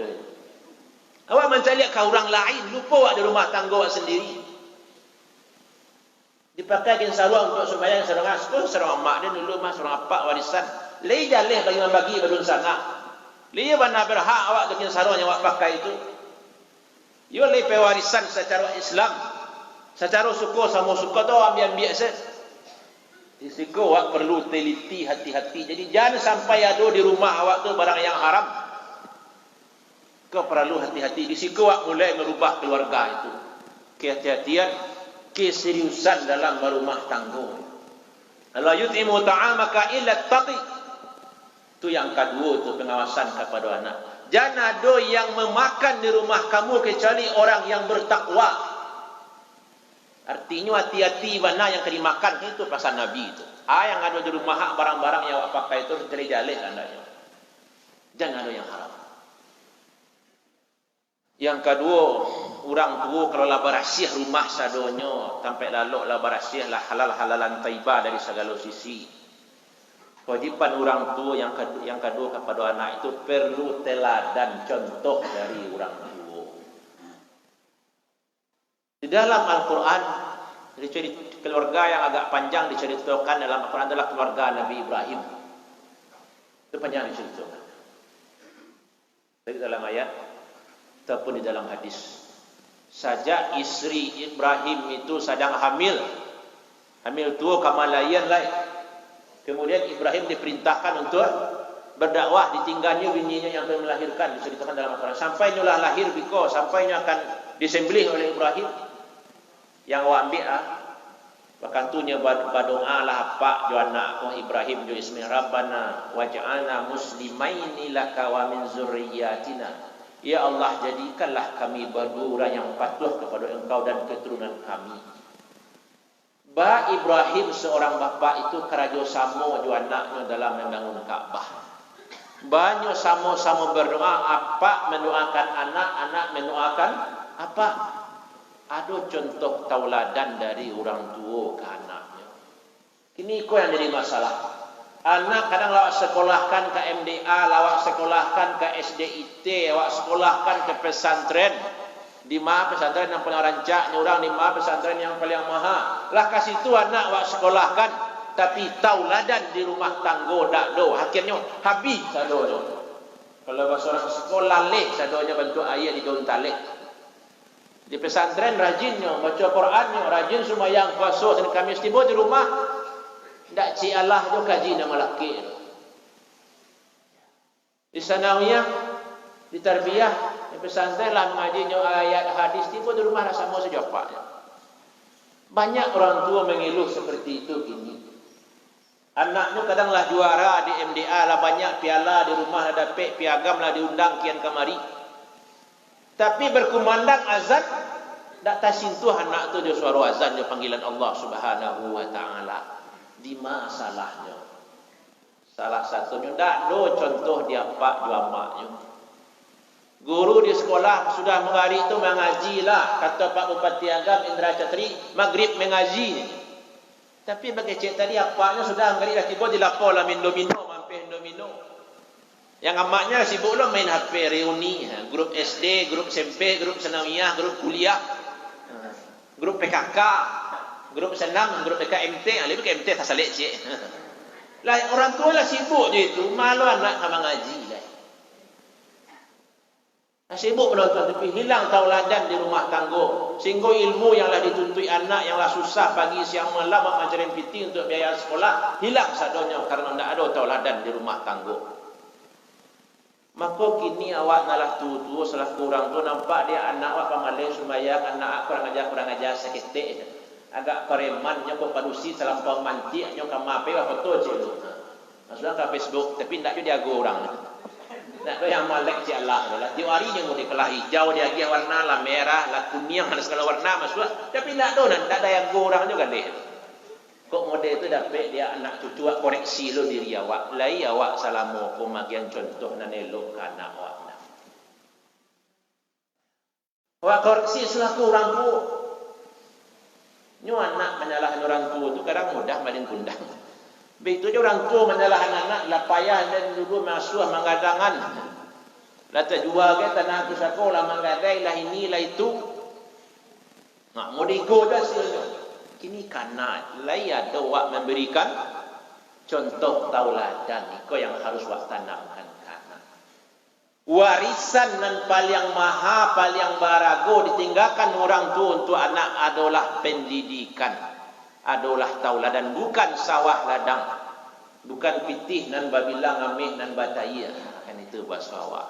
Awak mencari ke orang lain. Lupa awak di rumah tangga awak sendiri. Dipakaikan sarung untuk sembahyang sarung askul, sarung mak dia dulu mah sarung apa warisan. Lei jaleh bagi membagi badun sana. Dia mana berhak awak dengan sarung yang awak pakai itu. Ia lei pewarisan secara Islam. Secara suku sama suku tu ambil-ambil saja. Di situ awak perlu teliti hati-hati. Jadi jangan sampai ada di rumah awak tu barang yang haram. Kau perlu hati-hati. Di situ awak mulai merubah keluarga itu. Kehati-hatian, keseriusan dalam berumah tangga. La yut'imu ta'amaka illa taqi. Itu yang kedua tu pengawasan kepada anak. Jangan ada yang memakan di rumah kamu kecuali orang yang bertakwa. Artinya hati-hati mana yang kena makan itu pasal Nabi itu. Yang ada di rumah barang-barang yang awak pakai itu cari jalih tandanya. Jangan ada yang haram. Yang kedua, orang tua kalau lah berasih rumah sadonyo, sampai lalu lah berasih lah halal-halalan taibah dari segala sisi. Kewajiban orang tua yang kedua kepada anak itu perlu teladan contoh dari orang tua. Di dalam Al-Quran, keluarga yang agak panjang diceritakan dalam Al-Quran adalah keluarga Nabi Ibrahim. Itu panjang diceritakan. Baik dalam ayat ataupun di dalam hadis. Saja istri Ibrahim itu sedang hamil tua kamalayan lah. Kemudian Ibrahim diperintahkan untuk berdakwah, ditinggalnya bininya yang akan melahirkan, diceritakan dalam Al-Quran. Sampai nyolah lahir biko, sampai akan disembelih oleh Ibrahim. Yang awak ambil bahkan tu nya berdoa lah pak jo anak ko Ibrahim jo ismi Rabbana waj'alna muslimaini laka wa min zurriyyatina. Ya Allah, jadikanlah kami berdua yang patuh kepada Engkau dan keturunan kami. Ba Ibrahim seorang bapa itu kerajo samo jo anaknya dalam membangun Ka'bah. Banyak sama-sama berdoa, apa mendoakan anak mendoakan apa? Ada contoh tauladan dari orang tua ke anaknya. Ini kau yang jadi masalah. Anak kadang lawak sekolahkan ke MDA, lawak sekolahkan ke SDIT, lawak sekolahkan ke pesantren. Di mana pesantren yang paling rancak, orang di mana pesantren yang paling mahal. Lah kasih tu anak lawak sekolahkan, tapi tauladan di rumah tanggo dak do. Akhirnya habis sadonya. Kalau bahasa orang sekolah leh, sadonya bentuk ayat di daun taleh. Di pesantren rajinnya, baca Qurannya, rajin sembahyang puasa dan Khamis tiba di rumah ndak ci Allah jo kaji nama laki. Di sanawiyah, di tarbiyah, di pesantren lah mengajinya ayat hadis tiba di rumah rasa mau sejapa. Banyak orang tua mengeluh seperti itu kini. Anaknya kadanglah juara di MDA lah, banyak piala di rumah ada dapat piagam lah, diundang kian kamari. Tapi berkumandang azan, tak tersentuh anak tu dia suara azan dia panggilan Allah Subhanahu wa taala. Di masalahnya. Salah satunya tak do contoh dia pak dia maknya. Guru di sekolah sudah mengaji itu mengajilah, kata Pak Bupati Agam Indra Chatri, maghrib mengaji. Tapi bagi cik tadi apanya sudah mengaji dah tiba dilapor lah min domino, mampir domino. Yang amaknya sibuk lah main HP reuni, grup SD, grup SMP, grup sanawiyah, grup kuliah, grup PKK, grup senam, grup PKMT, lebih PKMT tak salik cik. Lah orang tua lah sibuk je itu, malu anak sama ngaji lah. Sibuk menonton tapi hilang tauladan di rumah tangga. Sehingga ilmu yang lah dituntui anak yang lah susah pagi siang malam mengajarin piti untuk biaya sekolah hilang sadonya karena tidak ada tauladan di rumah tangga. Maka kini awak nalah tua selaku orang tua nampak dia anak awak pamalai sembahyang, anak kurang ajar seketik. Agak paremannya kok padusi selampau manti nyo kamape apa betul je lu. Maksudnya ke Facebook tapi ndak dia go orang. Ndak yang malek si Allah adalah tiwari yang mau dikelah hijau dia lagi warna lah merah lah kuning ada segala warna maksudnya tapi ndak ada yang go orang juga deh. Kok model itu dapat dia anak cucu awak koreksi lo diri awak. Lai awak salamo ko magian contoh nan elok ke anak awak. Awak koreksi selaku orang tua. Nyo anak menyalahkan orang tua itu kadang mudah malin kundang. Begitu je orang tua menyalahkan anak lah payah dan dulu masuk menggadangan. Lah terjual ke tanah aku sekolah menggadai lah ini lah itu. Nak mau digo dah silnya. Kini karena layak doa memberikan contoh tauladan itu yang harus wak tanamkan karena warisan yang paling maha paling barago ditinggalkan orang tua untuk anak adalah pendidikan, adalah tauladan, bukan sawah ladang, bukan pitih nan babila ngamih nan bataya kan itu bahasa awak.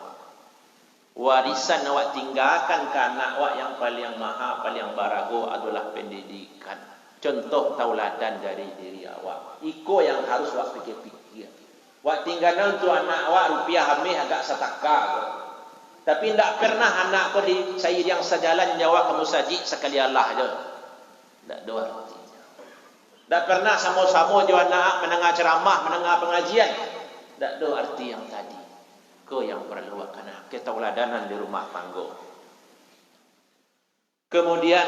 Warisan awak tinggalkan ke anak awak yang paling maha paling barago adalah pendidikan. Contoh tauladan dari diri awak. Iko yang harus awak fikir-fikir. Awak tinggalkan untuk anak awak rupiah hamil agak setaka. Tapi tidak pernah anak kau di sayur yang sejalan jawab kamu saji sekali Allah je. Tak ada artinya. Tak pernah sama-sama jo anak mendengar ceramah, mendengar pengajian. Tak ada arti yang tadi. Kau yang perlu akan ketauladanan di rumah tangga. Kemudian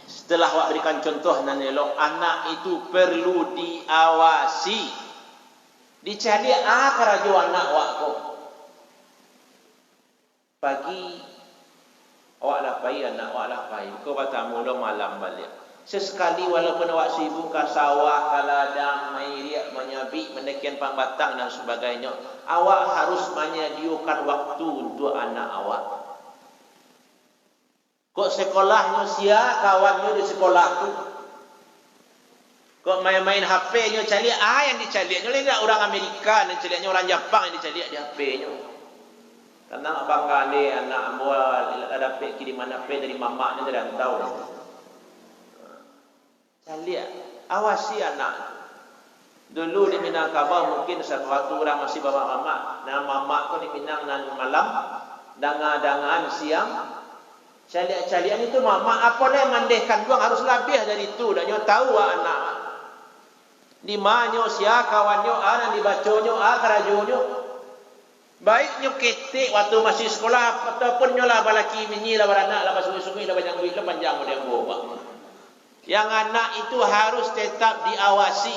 setelah awak berikan contoh dan elok, anak itu perlu diawasi. Dicari kerajo anak awak kau. Pagi awak lapai, anak awak lapai. Kau baca mula malam balik. Sesekali walaupun awak sibuk ke sawah, ke ladang, mairiak, menyabik, menekian pambatang dan sebagainya, awak harus menyediakan waktu untuk anak awak. Kok sekolahnya sia, kawannya di sekolah tu. Kok main-main HP-nya cari yang dicarinya tidak orang Amerika, yang carinya orang Jepang yang dicari di HP-nya. Karena abang kali anak buat ada kiriman HP dari mamaknya tidak tahu. Lihat, awasi anak. Dulu di Minangkabau mungkin satu orang masih bawa mamak. Nah mamak tu di Minang nan malam, dangan-dangan siang. Calian itu mamak apa lah mandehkan buang harus lebih dari itu. Dan nyo tahu anak. Di mana sia kawannya anak dibaconyo kerajonyo. Baik nyo ketik waktu masih sekolah ataupun nyo lah balaki minyi lah beranak lah sungai-sungai lah banyak duit lah panjang model bawa. Yang anak itu harus tetap diawasi.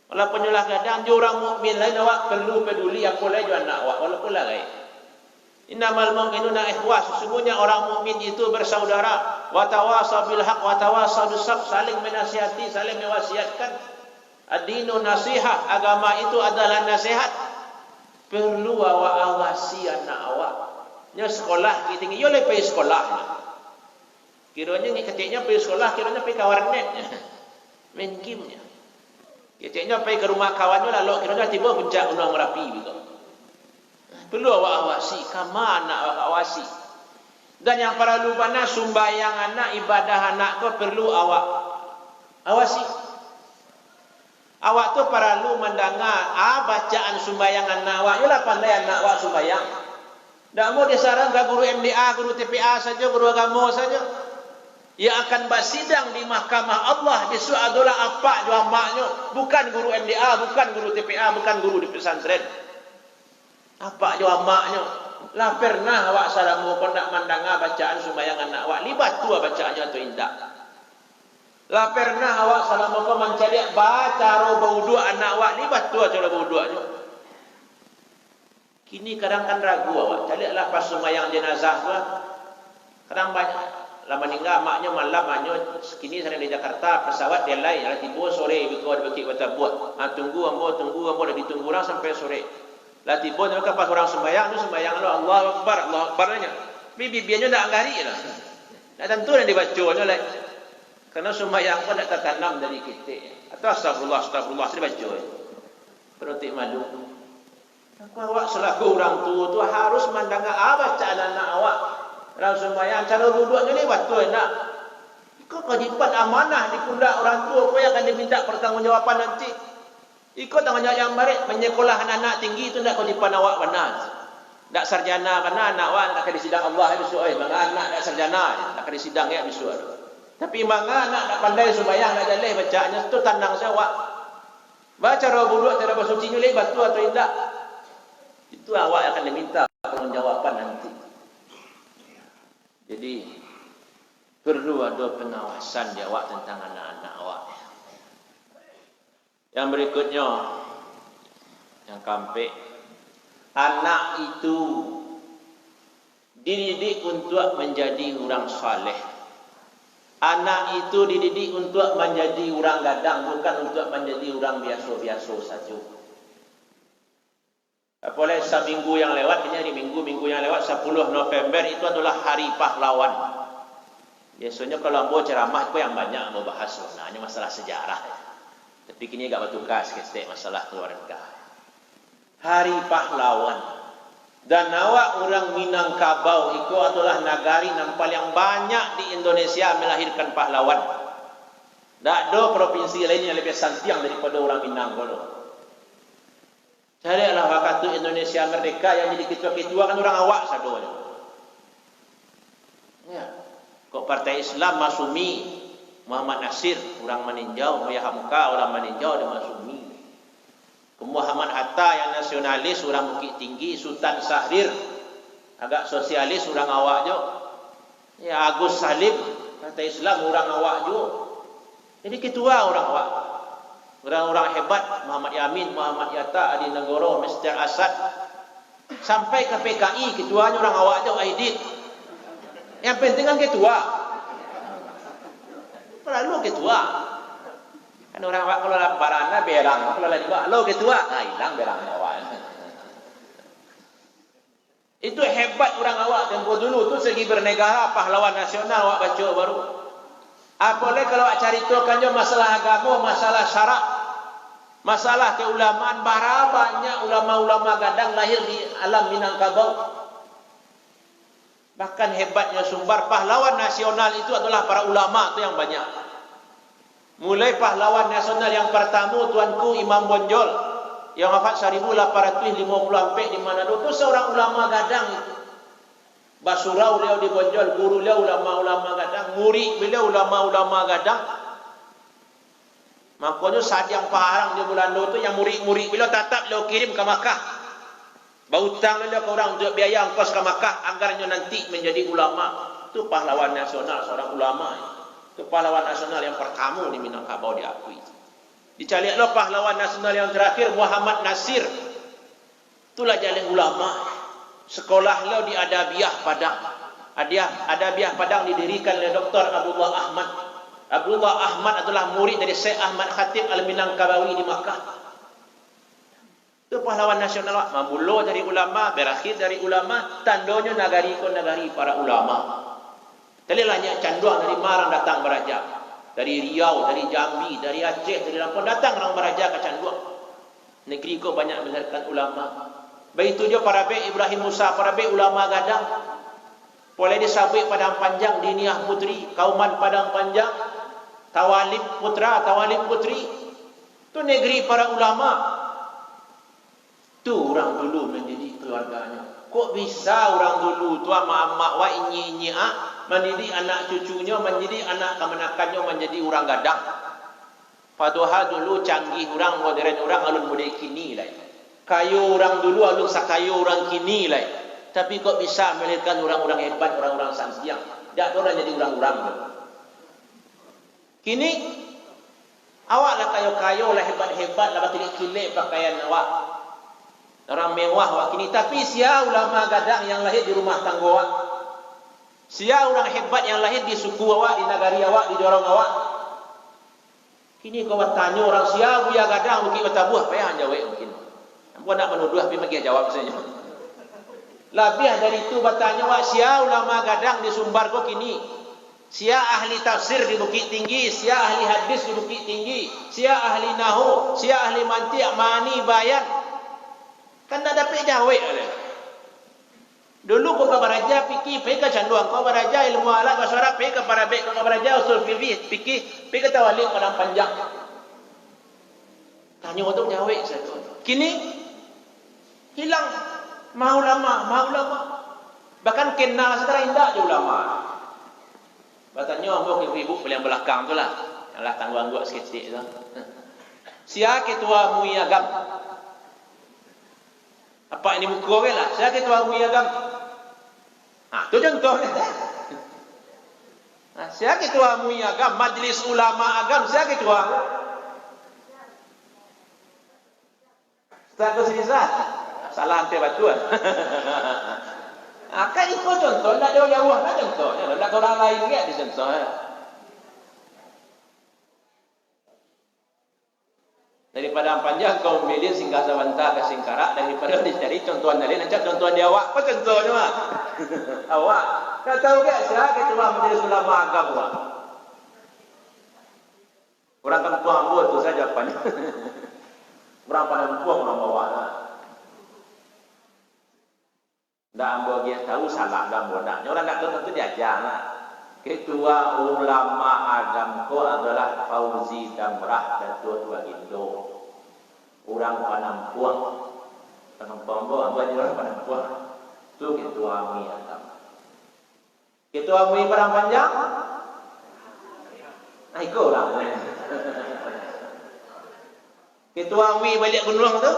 Walaupun nyolah kadang orang mukmin lain awak perlu peduli apa lagi anak awak walaupun lah lain. Innamal mu'minuna ikhwah, sesungguhnya orang mukmin itu bersaudara. Wa tawasaw bil haq wa tawasaw bis sabr, saling menasihati, saling mewasiatkan. Ad-dinu nasihat, agama itu adalah nasihat. Perlu awak awasi anak awak. Nya sekolah kita yo le pergi sekolah. Kiranya ni ketiknya pergi sekolah, kiranya pergi ke warnetnya. Main game-nya. Ketiknya pergi ke rumah kawannya lalu kiranya tiba puncak Gunung Merapi gitu. Perlu awak awasi, kama anak awak awasi. Dan yang perlu mana sumbayang anak, ibadah anak kau perlu awak awasi. Awak tu perlu mendengar bacaan sumbayang anak awak. Yalah pandai anak awak sumbayang. Tak mau disarang ke guru MDA, guru TPA saja, guru agama saja. Yang akan bersidang di mahkamah Allah besok adalah apa jawabannya, bukan guru MDA, bukan guru TPA, bukan guru di pesantren. Apa jawabannya? Lah pernah awak salamu kau nak mendengar bacaan sumbayang anak awak, libat tua bacaannya atau indah. Lah pernah awak salamu kau mencari baca roba wudu anak awak, libat tua cara wudunya. Kini kadang kan ragu awak, carilah pas sumbayang jenazah tu. Kadang banyak lama meninggal maknya malam maknya kini saya di Jakarta pesawat dia lain lah tiba sore begitu ada bagi kata buat tunggu ambo dah ditunggu orang sampai sore lah tiba mereka pas orang sembahyang tu sembahyang Allah Akbar nya bibiannya nak anggari lah nak tentu yang dibacanya lah karena sembahyang pun nak tertanam dari kita atau astagfirullah saya baca perut malu aku awak selaku orang tua tu harus mendengar bacaan anak awak. Dalam sembahyang cara wuduknya ni waktu nak. Ikut kewajipan amanah di pundak orang tua kau yang akan diminta pertanggungjawaban nanti. Ikut tanggungjawab yang baik menyekolah anak-anak tinggi itu nak kewajipan awak benar. Tak sarjana benar anak awak nak akan disidang Allah besok bangga anak tak sarjana nak akan disidang ya besok. Tapi bangga anak tak pandai sembahyang nak jaleh bacaannya tu tandang saya awak. Baca wuduk cara bersucinya le batu atau indak. Itu awak akan diminta pertanggungjawaban nanti. Jadi perlu ada pengawasan di awak tentang anak-anak awak. Yang berikutnya, yang keempat, anak itu dididik untuk menjadi orang saleh. Anak itu dididik untuk menjadi orang gadang, bukan untuk menjadi orang biasa-biasa saja. Apalagi seminggu yang lewat, ini hari minggu yang lewat 10 November itu adalah hari pahlawan. Biasanya kalau ambo ceramah itu yang banyak mau bahas sebenarnya masalah sejarah. Tapi kini agak bertukar sikit masalah keluarga. Hari pahlawan. Dan awak orang Minangkabau itu adalah negari yang paling banyak di Indonesia melahirkan pahlawan. Tak ada provinsi lain yang lebih santiang daripada orang Minangkabau. Carilah waktu Indonesia merdeka yang jadi ketua-ketua kan orang awak sadonya. Ya. Kok Partai Islam Masumi Muhammad Nasir orang meninjau, Buya Hamka orang meninjau di Masumi. Muhammad Hatta yang nasionalis orang Bukit Tinggi, Sultan Syahrir agak sosialis orang awak jo. Ya Agus Salim kata Islam orang awak jo. Jadi ketua orang awak. Orang-orang hebat Muhammad Yamin, Muhammad Yatta, Adi Negoro, Mr. Asad sampai ke PKI ketuanya orang awak jo Aidit. Yang penting kan ketua. Perlu ketua. Kan orang awak kalau laparana berang, kalau lagi lo ketua, hilang berang awak. Itu hebat orang awak tempo dulu tu segi bernegara pahlawan nasional awak baca baru. Apalagi kalau awak caritakan jo masalah agama, masalah syarak, masalah keulamaan, bara banyak ulama-ulama gadang lahir di alam Minangkabau. Bahkan hebatnya sumber pahlawan nasional itu adalah para ulama itu yang banyak. Mulai pahlawan nasional yang pertama tuanku Imam Bonjol yang wafat 1850 di Manado itu seorang ulama gadang itu. Basurau beliau di Bonjol, guru beliau ulama-ulama gadang, murid beliau ulama-ulama gadang. Makanya saat yang parang di bulan itu yang murid-murid beliau tatap beliau kirim ke Makkah. Bautang beliau ke orang untuk biaya ongkos ke Makkah agarnya nanti menjadi ulama. Itu pahlawan nasional, seorang ulama. Itu pahlawan nasional yang pertama di Minangkabau diakui. Dicari lo pahlawan nasional yang terakhir Muhammad Nasir. Itulah jalan ulama. Sekolah lo di Adabiah Padang. Adabiah Padang didirikan oleh Dr. Abdullah Ahmad. Abdullah Ahmad adalah murid dari Syekh Ahmad Khatib Al-Minangkabawi di Makkah. Itu pahlawan nasional. Mamulo dari ulama, berakhir dari ulama, tandonya nagari ko nagari para ulama. Telilahnya canduang dari Marang datang beraja. Dari Riau, dari Jambi, dari Aceh, dari Lampung datang orang beraja ke canduang. Negeri ko banyak melahirkan ulama. Begitu juga para be Ibrahim Musa, para be ulama gadang. Boleh disabik Padang Panjang, Diniah Putri, Kauman Padang Panjang, Tawalib Putra, Tawalib Putri. Itu negeri para ulama. Tu orang dulu mendidik keluarganya. Kok bisa orang dulu tu mak-mak wa inyi-inyi mendidik anak cucunya, mendidik anak kemenakannya menjadi orang gadang. Padahal dulu canggih orang, modern orang alun budaya kini lah. Kayu orang dulu alun sakayu orang kini lah. Tapi kok bisa melahirkan orang-orang hebat, orang-orang samsiang. Tak orang jadi orang-orang. Kini awaklah kayu-kayu lah hebat-hebat lah batilik-kilik pakaian awak. Orang mewah awak kini. Tapi sia ulama gadang yang lahir di rumah tangga awak. Sia orang hebat yang lahir di suku awak, di nagari awak, di dorong awak. Kini kau tanya orang sia buya gadang mungkin batabuh payah jawab mungkin. Ambo nak menuduh tapi magi jawab saja. Lebih dari itu bertanya wak sia ulama gadang di Sumbar kok kini. Sia ahli tafsir di Bukit Tinggi, sia ahli hadis di Bukit Tinggi, sia ahli nahu, sia ahli mantiq, mani, bayan. Kan tak dapat jawab oleh. Dulu kau beraja fikih, pergi ke canduang. Kau beraja ilmu alat bahasa Arab, pergi ke Parabek. Kau beraja usul fikih, pergi ke Tawalib Padang Panjang. Tanya untuk jawab satu. Kini hilang mau ulama. Bahkan kenal secara indah je ulama. Batanya ambo ibu paling belakang tu lah. Yalah tangguang dua sikit-sikit tu. Sia ketua MUI agam. Apa ini muka ke lah? Sia ketua MUI agam. Tu contoh. Sia ketua MUI agam, Majlis Ulama Agam, sia ketua. Tak kesisa. Salah hantar batuan. Kan itu contoh, tak jauh-jauh lah contohnya. Tak orang lain juga di contoh. Daripada panjang kau milih singgah sawanta ke Singkarak, daripada dicari contohan dari nanti contohan dia awak. Apa contohnya mah? Awak. Tak tahu ke siapa ketua Majelis Ulama Agam awak? Orang kampung ambo tu saja jawapannya. Orang pada kampung orang bawa. Tak ambo dia tahu salah agam bodak. Orang tak tahu tentu diajar lah. Ketua Ulama Agam ko adalah Fauzi Damrah Datuk Bagindo. Orang Panampuang. Panampuang bo ambo jadi orang Panampuang. Tu ketua MUI Agam. Ketua MUI Padang Panjang? Ikut lah. Ketua Wi balik gunung tu,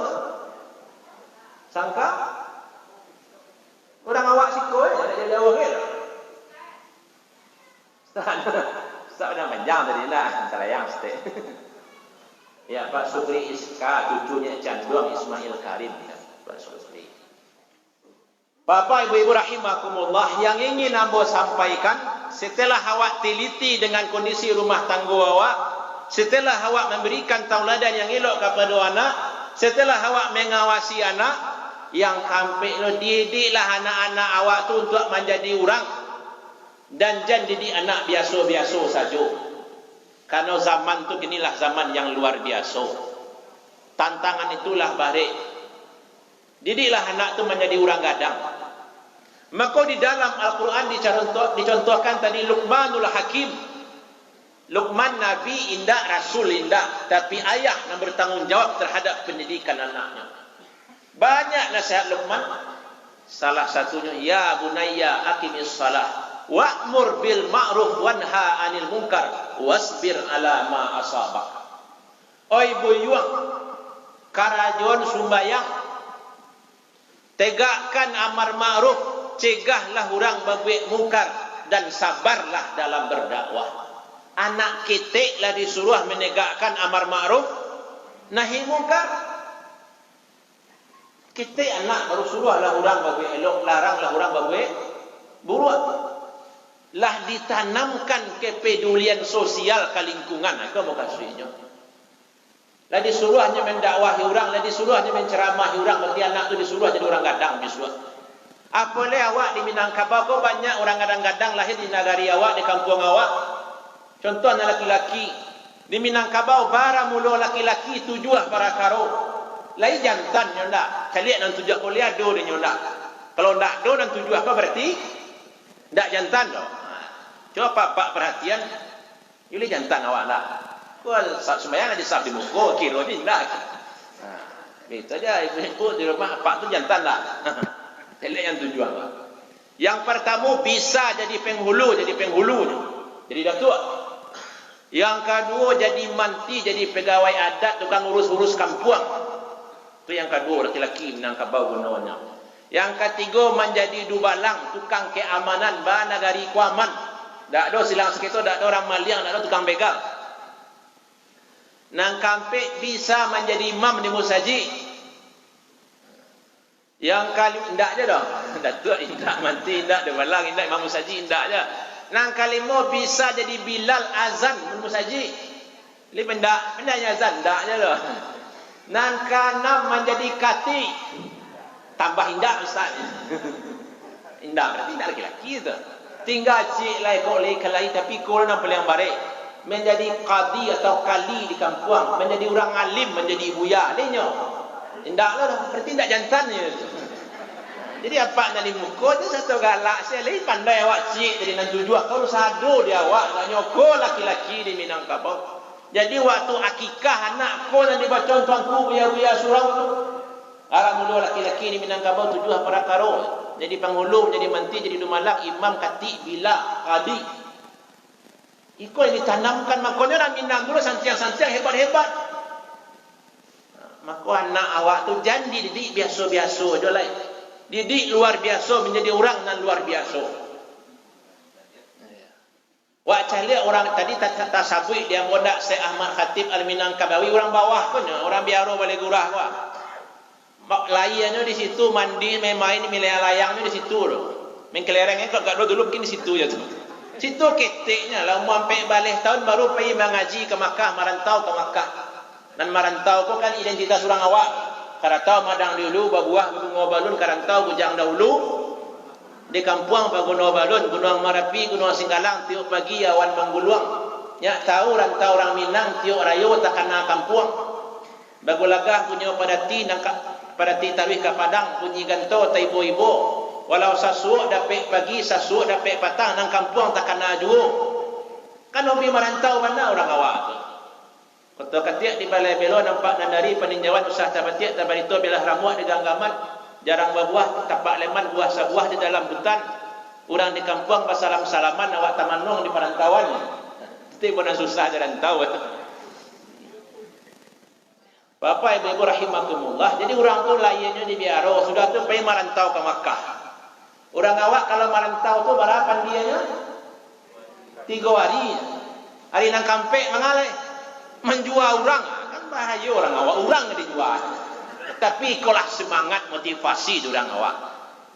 sangka orang awak siko nak jadi awak ke? Ustaz dah panjang tadi lah, salayang sete. Ya, Pak Sukri Iska, cucunya Canduang Ismail Karim, ya, Pak Sukri. Bapak Ibu rahimakumullah, yang ingin ambo sampaikan, setelah awak teliti dengan kondisi rumah tangga awak, setelah awak memberikan tauladan yang elok kepada anak, setelah awak mengawasi anak, yang sampai lo didiklah anak-anak awak tu untuk menjadi orang, dan jangan didik anak biasa-biasa saja. Karena zaman tu inilah zaman yang luar biasa. Tantangan itulah balik. Didiklah anak tu menjadi orang gadang. Maka di dalam Al-Quran dicontohkan tadi Luqmanul Hakim. Luqman Nabi indah, Rasul indah, tapi ayah yang bertanggungjawab terhadap pendidikan anaknya. Banyak nasihat Luqman. Salah satunya, ya bunayya aqimis salah wa'mur bil ma'ruf wanha 'anil munkar wasbir ala ma asabak. Oi buyuang karajon sumbayang, tegakkan amar ma'ruf, cegahlah orang berbuat mungkar, dan sabarlah dalam berdakwah. Anak kita lah disuruh menegakkan amar ma'ruf nahi mungkar. Kita anak baru suruhlah orang berbuat elok, laranglah orang berbuat buruk. Lah ditanamkan kepedulian sosial ke lingkungan. Apa maksudnya? Lah disuruh hanya mendakwahi orang, lah disuruh hanya menceramahi orang, berarti anak tu disuruh jadi orang gadang disuruh. Apalagi awak di Minangkabau kau banyak orang gadang-gadang lahir di negari awak, di kampung awak. Contohnya laki-laki di Minangkabau bara mula laki-laki tujuh para karo. Lai jantan nyodak. Kalian nan tujuh kuliah do dia nyodak. Kalau ndak do nan tujuh apa berarti ndak jantan doh. Coba pak perhatian, ini jantan awak lah. Kau sembahyang aja sab di muka, kira ni ndak. Betul aja ibu di rumah pak tu jantan lah. Elok yang tujuan lah. Yang pertama bisa jadi penghulu, jadi datuk. Yang kedua jadi manti, jadi pegawai adat, tukang urus-urus kampung. Itu yang kedua laki-laki Minangkabau gunanya. Yang ketiga menjadi dubalang, tukang keamanan ba negari kuaman. Tak ada silang sekitar, tak ada orang maliang, tak ada tukang begal. Nang kampek bisa menjadi imam di musaji. Yang kali indak je dah. Datuk indak, manti indak, dubalang indak, imam musaji indak je. Nang kalimo bisa jadi bilal azan di musaji. Ini benda-bendanya azan indak je dah. Nang kanam menjadi kati. Tambah indak ustaz. Indak berarti indak laki-laki tu. Tinggal cik lai kau lai kalai tapi kau nak paling baik menjadi qadi atau kali di kampung, menjadi orang alim, menjadi buya lenya. Indaklah berarti indak jantannya. Jadi apa nak limuko tu satu galak saya lai pandai awak cik jadi nan tujuh kau sado dia awak nak nyoko laki-laki di Minangkabau. Jadi waktu akikah anak kau nan dibaca tuanku buya-buya surau tu. Arah mula laki-laki di Minangkabau tujuh para karo. Jadi penghulu, jadi manti, jadi dumalang, imam, kati, bila, kadi. Itu yang ditanamkan. Makanya orang Minang dulu santiang-santiang hebat-hebat. Maka anak awak tu jangan dididik biasa-biasa je lah. Didik luar biasa menjadi orang yang luar biasa. Wak cari orang tadi tasabui dia modak Syekh Ahmad Khatib Al-Minangkabawi, orang bawah pun, orang biaro balik gurah wak. Layarnya di situ mandi, main milih layangnya di situ loh. Main kelerengnya kalau dulu mungkin di situ ya tu. Situ keteknya lah sampai balik tahun baru pergi mengaji ke Makkah, merantau ke Makkah. Dan merantau kau kan identitas orang awak. Karantau madang dulu, babuah bunga balun, karantau bujang dahulu. Di kampung Gunung Balun, Gunung Marapi, Gunung Singgalang, tiup pagi awan mengguluang. Ya tahu rantau orang Minang, tiup rayo tak kena kampung. Bagulagah punya padati nangkap padati tawih ke Padang, bunyi ganto ta ibu-ibu. Walau sasuak dapat pagi, sasuak dapat patang, nang kampung tak kena juga. Kan hobi merantau mana orang awak tu. Kata katiak di balai belo nampak nandari peninjauan usaha tabatiak tabarito belah ramuak di ganggaman. Jarang berbuah, tapak leman buah sebuah di dalam hutan. Orang di kampung bersalam-salaman awak tamanung di perantauan. Itu pun susah jalan tahu. Bapak ibu rahimakumullah. Jadi orang tu lainnya di Biaro, sudah tu pergi merantau ke Makkah. Orang awak kalau merantau tu berapa dianya? 3 hari. Hari nang kampek mengalih menjual orang. Kan bahaya orang awak, orang dijual. Tapi ikulah semangat motivasi orang awak.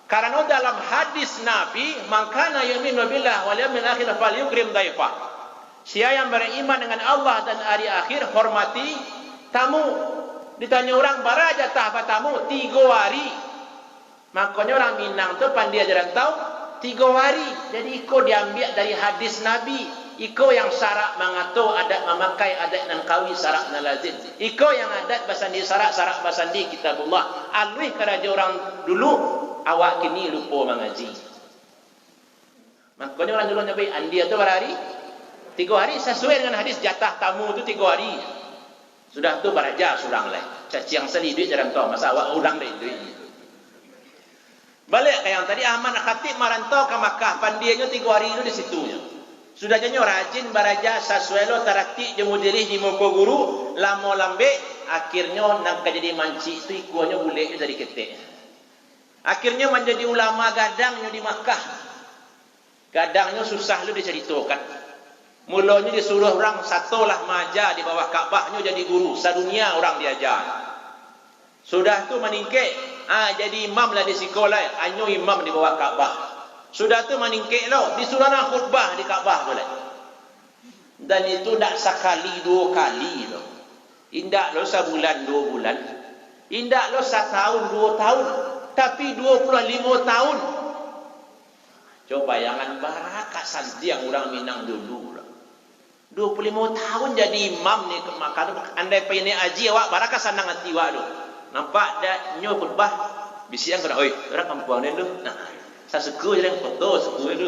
Karena dalam hadis Nabi, "Mangkana yu'minu billah wal yawmil akhir falyukrim dhaifah." Siapa yang beriman dengan Allah dan hari akhir, hormati tamu. Ditanya orang, "Bara jatah apa tamu?" 3 hari. Makanya orang Minang tu pandai ajaran tahu 3 hari. Jadi iko diambil dari hadis Nabi. Iko yang syarak mengatur adat memakai adat nan kawi syarak nan lazim. Iko yang adat basandi syarak basandi kitabullah. Alwi keraja orang dulu, awak kini lupa mengaji. Makanya orang dulu nyampai Andia tu berapa hari? 3 hari sesuai dengan hadis jatah tamu tu 3 hari. Sudah tu baraja surang lah. Caci yang seli duit jarang tahu masa awak urang deh duit. Balik ke yang tadi Ahmad Khatib merantau ke Makkah, pandianya 3 hari itu di situnya. Sudah janyo rajin baraja sasuelo tarakti jemudilih di muka guru, lamo lambe akhirnya nak jadi manci itu ikuannya boleh dari ketek. Akhirnya menjadi ulama gadangnya di Makkah. Gadangnya susah lu diceritakan. Mulanya disuruh orang satulah maja di bawah Ka'bahnya jadi guru, sadunia orang diajar. Sudah tu meningkek, jadi imam lah di sekolah, anyo imam di bawah Ka'bah. Sudah tu meningkek lo, disuruh nak khutbah di Ka'bah boleh. Dan itu tak sekali 2 kali lo. Indak lo sebulan 2 bulan. Indak lo 1 tahun 2 tahun. Tapi 25 tahun. Coba bayangan barakat santiang orang Minang dulu. 25 tahun jadi imam ni ke Makkah. Andai pengen haji awak barakat senang hati awak tu. Nampak dak nyo khutbah bisian kena, "Oi, orang kampung ni tu." Nah, saya suka je dengan foto suka tu.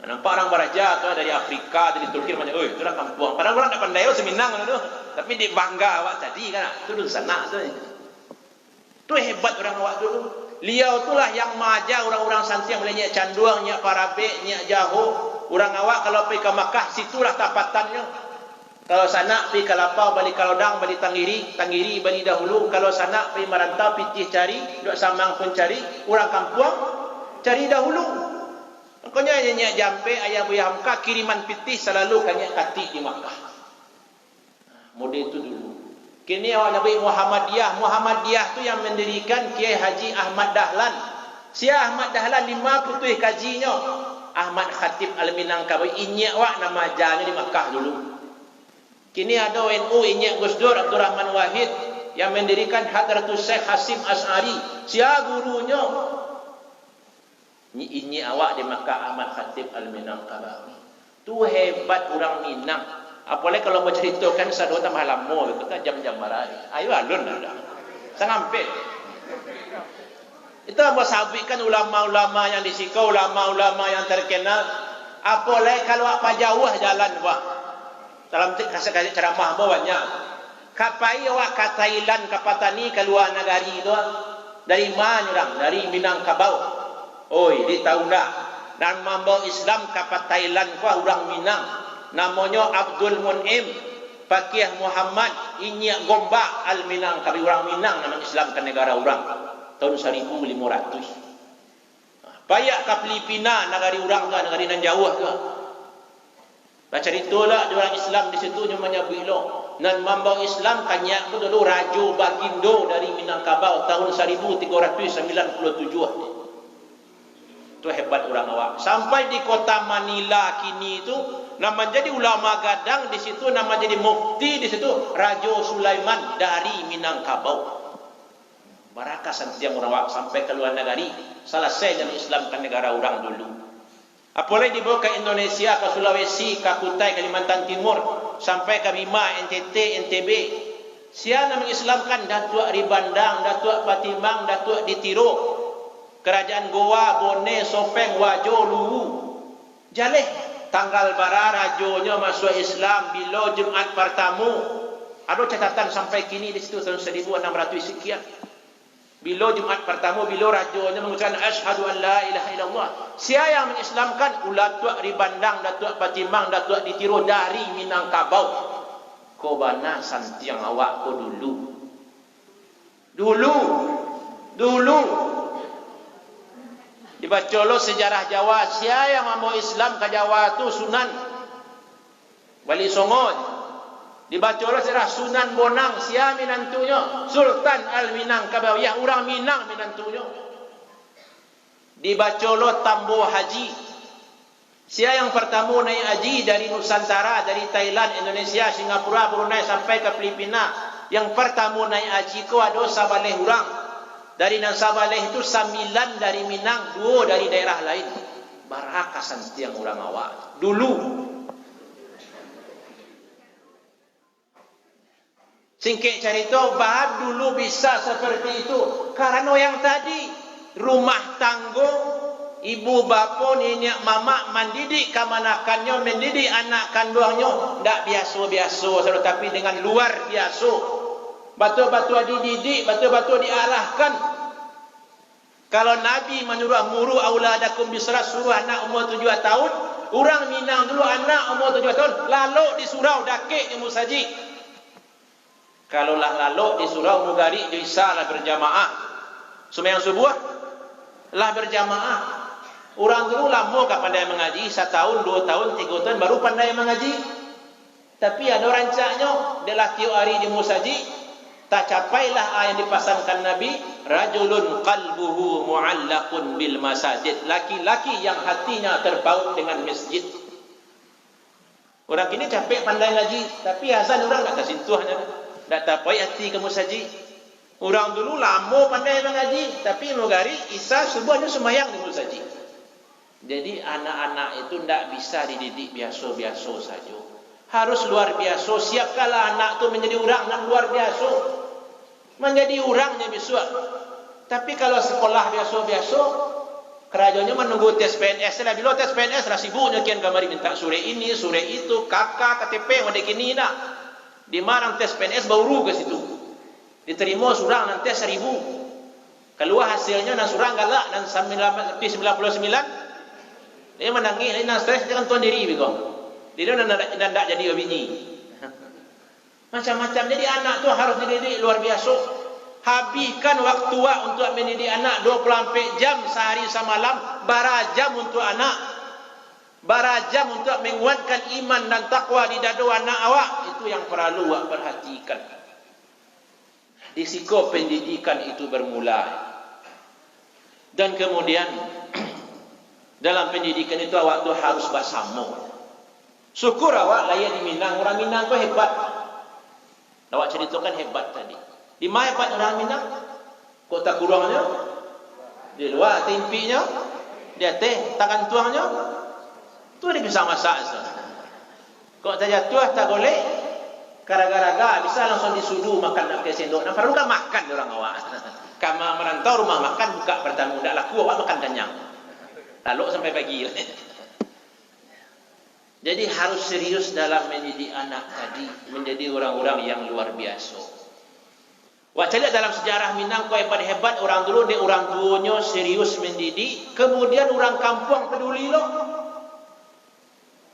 Nampak orang baraja tu dari Afrika, dari Turki macam, "Oi, orang kampung." Padahal orang tak pandai seminang tu. Tapi dia bangga awak tadi kan. Tu dulu sana tu. Tu hebat orang awak dulu. Liau itulah yang maja orang-orang santi yang boleh nyak canduang, nyak parabek, nyak jaho. Orang awak kalau pergi ke Makkah, situlah tapatannya. Kalau sana pergi ke Lapau, balik ke Lodang, balik Tanggiri, balik dahulu. Kalau sana pergi merantau, pitih cari, duk Samang pun cari. Orang kampung, cari dahulu. Makanya nyak jampe, ayah buaya hamka, kiriman pitih selalu kan nyak kati di Makkah. Model itu dulu. Kini awak Nabi Muhammadiyah tu yang mendirikan Kiai Haji Ahmad Dahlan. Sia Ahmad Dahlan 5 putih kajinya. Ahmad Khatib Al-Minangkabau inyak awak nama ajarnya di Makkah dulu. Kini ada NU inyak Gus Dur Abdul Rahman Wahid yang mendirikan Hadratus Syekh Hasim As'ari. Sia gurunya. Ni inyak awak di Makkah Ahmad Khatib Al-Minangkabau. Tu hebat orang Minang. Apalagi kalau mau ceritakan sadua tambah lama kita jam-jam marah. Ayo alun dah. Sangampil. Itu apa sabikan ulama-ulama yang disikau, ulama-ulama yang terkenal. Apalagi kalau apa jauh jalan wah. Dalam kasih ceramah banyak. Kapai awak ke Thailand, ke Patani, ke luar negari itu. Dari mana orang? Dari Minangkabau. Oi, di tahu tak? Dan membawa Islam ke Thailand kuah orang Minang. Namanya Abdul Mun'im Fakih Muhammad Inyak Gombak Al-Minangkabau. Orang Minang nama Islam ke negara orang tahun 1500. Payak ke Filipina negari orang tu, negari nan jauh tu. Baca itulah orang Islam di situ namanya Bilo. Nan membawa Islam kanyak tu dulu Rajo Bagindo dari Minangkabau tahun 1397. Itu hebat orang awak. Sampai di kota Manila kini itu nama jadi ulama gadang di situ, nama jadi mufti di situ Rajo Sulaiman dari Minangkabau. Barakah santiang orang awak sampai ke luar negeri. Selesai dalam Islam kan negara orang dulu. Apalagi dibawa ke Indonesia, ke Sulawesi, ke Kutai, Kalimantan Timur, sampai ke Bima, NTT, NTB. Siapa nama Islam kan Datuk Ribandang, Datuk Patimbang, Datuk Ditiro. Kerajaan Goa, Bone, Sopeng, Wajo, Luwu. Jaleh tanggal bara rajonya masuk Islam bila Jumat pertama. Ada catatan sampai kini di situ tahun 1600 sekian. Bila Jumaat pertama, bila rajanya mengucapkan asyhadu an la ilaha illallah. Siapa yang mengislamkan? Ulah tuak ribandang, datuk Patimang, datuk ditiro dari Minangkabau. Ko bana santiang awak ko dulu. Dulu. Dibaca lo sejarah Jawa. Siapa yang mau Islam ke Jawa tu Sunan Wali Songo. Dibaca oleh sejarah Sunan Bonang, siapa minantunya? Sultan Al-Minangkabau, yang orang Minang minantunya. Dibaca oleh Tambo Haji. Siapa yang pertama naik haji dari Nusantara, dari Thailand, Indonesia, Singapura, Brunei sampai ke Filipina. Yang pertama naik haji ko ada sabaleh orang. Dari Nasabaleh itu 9 dari Minang, 2 dari daerah lain. Barakasan setiap orang awak. Dulu. Singkat cerita, bahar dulu bisa seperti itu. Karena yang tadi, rumah tanggung, ibu bapa, nenek mama mendidik kemanakannya, mendidik anak kandungnya. Tak biasa-biasa, tapi dengan luar biasa. Betul-betul dididik, betul-betul diarahkan. Kalau Nabi menyuruh muru auladakum bisalat, suruh anak umur 7 tahun, orang Minang dulu anak umur 7 tahun, lalu disurau dakik di musaji. Kalau lalu disurau mugari bisa lah berjamaah. Sembahyang subuh lah berjamaah. Orang dulu lama tak pandai mengaji, 1 tahun, 2 tahun, 3 tahun baru pandai mengaji. Tapi ada rancaknya, dia lah tiap hari di musaji, tak capailah yang dipasangkan Nabi, rajulun qalbuhu mu'allaqun bil masajid. Laki-laki yang hatinya terpaut dengan masjid. Orang kini capek pandai ngaji, tapi azan orang tak tersentuhnya. Tak tapai hati ke musaji. Orang dulu lama pandai mengaji, tapi mugari isya subuhnya sembahyang di musaji. Jadi anak-anak itu tidak bisa dididik biasa-biasa saja. Harus luar biasa. Siapkanlah anak itu menjadi orang yang luar biasa. Menjadi orangnya besok. Tapi kalau sekolah biasa-biasa, kerajaannya menunggu tes PNS. Bila tes PNS lah sibuknya kian kamari minta sore ini, sore itu, kakak, KTP, mendek ini nak. Di mana tes PNS baru ke situ. Diterima surang nanti 1000. Keluar hasilnya nan surang galak nan 99. Dia menangis, dia nan stres jangan tuan diri begitu. Dia nak jadi bini. Macam-macam. Jadi anak tu harus dididik luar biasa. Habiskan waktu untuk mendidik anak 24 jam sehari semalam, barajam untuk anak. Barajam untuk menguatkan iman dan takwa di dada anak awak. Itu yang perlu awak perhatikan. Risiko pendidikan itu bermula. Dan kemudian dalam pendidikan itu awak tu harus bersama. Syukur awak lahir di Minang. Orang Minang tu hebat. Awak ceritakan hebat tadi. Di mana hebat orang Minang? Kota kurangnya, di luar timpinya, di atas tangan tuangnya. Tu dia bisa masak. Kau tak jatuh tak boleh. Gara-gara bisa langsung disuduh makan nak pakai sendok. Nak perlu kan makan orang awak. Kamu merantau rumah makan buka pertama. Tak laku awak makan kenyang. Lalu sampai pagi. Jadi harus serius dalam mendidik anak tadi. Menjadi orang-orang yang luar biasa. Wak lihat dalam sejarah Minang kau hebat-hebat. Orang dulu dia orang tuanya serius mendidik. Kemudian orang kampung peduli loh.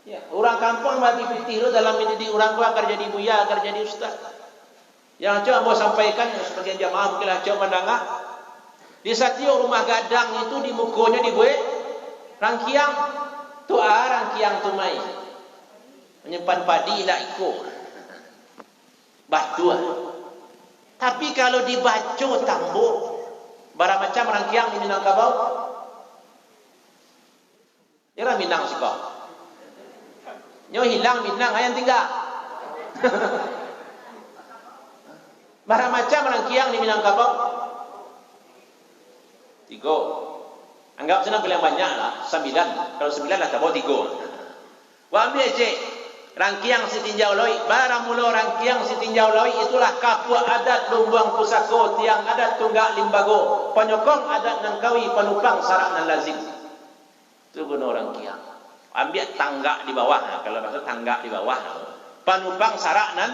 Ya, orang kampung mati pitih dalam mendidik orang tua agar jadi buya, agar jadi ustaz. Yang coba mau sampaikan sebagian jamaah mungkinlah coba mendengar. Di setiap rumah gadang itu di mukanya dibuat rangkiang. Tu rangkiang tu mai. Menyimpan padi lah ikut. Batu. Tapi kalau dibaca tambuk, barang macam rangkiang di Minangkabau. Ia Minang suka. Nyo hilang Minang, ayam tinggal. Barang macam rangkiang di Minangkabau. 3. Anggap senang bilang banyak lah. 9. Kalau 9 lah tak bawa 3. Wah ambil je. Rangkiang si tinjau loi. Barang mula rangkiang si tinjau loi. Itulah kapua adat lumbuang pusako. Tiang adat tunggak limbago. Penyokong adat nangkawi penupang sarak nan lazim. Itu guna rangkiang. Ambil tangga di bawah. Nah, kalau maksud tangga di bawah. Penupang sarak nan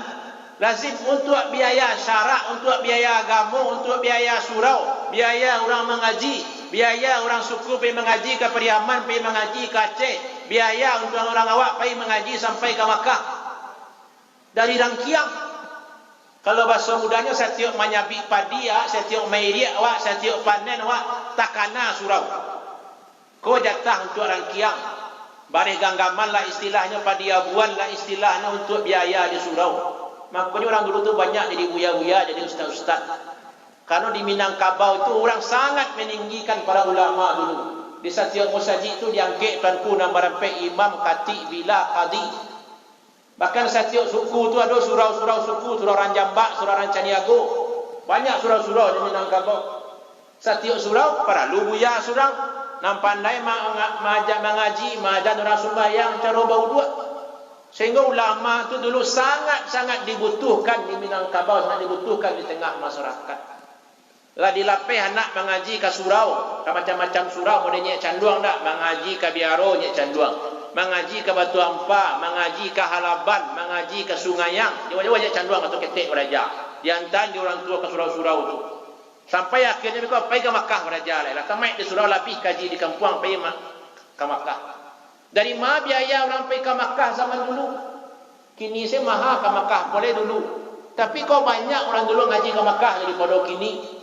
lazim untuk biaya syarak, untuk biaya agama, untuk biaya surau. biaya orang mengaji, biaya orang suku pergi mengaji ke Pariaman, pergi mengaji ke Aceh, biaya untuk orang awak pergi mengaji sampai ke Makkah. Dari Rangkiang. Kalau bahasa mudanya saya tiup manyabik padi, saya tiup mairia awak, saya tiup panen awak, takana surau. Kau jatah untuk Rangkiang. Barih ganggaman lah istilahnya, padi abuan lah istilahnya untuk biaya di surau. Makanya orang dulu tu banyak jadi buya-buya, jadi ustaz-ustaz. Karena di Minangkabau itu orang sangat meninggikan para ulama dulu. Di setiap masjid itu diangkat tuanku nama rampai imam, khatib, bila, qadi. Bahkan setiap suku itu ada surau-surau suku, surau Ranjambak, surau Rancaniago. Banyak surau-surau di Minangkabau. Setiap surau para lubuya surau, nam pandai mengaji, majan orang sembahyang cara bau dua. Sehingga ulama itu dulu sangat-sangat dibutuhkan di Minangkabau, sangat dibutuhkan di tengah masyarakat. Lah dilapih anak mengaji ke surau, ke macam-macam surau, modenya canduang tak, mengaji ke Biaro nyek canduang, mengaji ke Batu Ampah, mengaji ke Halaban, mengaji ke Sungayang, jawa-jawa nyek canduang atau ketik beraja. Diantar di orang tua ke surau-surau itu. Sampai akhirnya mereka pergi ke Makkah beraja lah. Kami di surau lebih kaji di kampung pergi ke Makkah. Dari mana biaya orang pergi ke Makkah zaman dulu? Kini saya mahal ke Makkah, boleh dulu. Tapi kok banyak orang dulu ngaji ke Makkah daripada kini.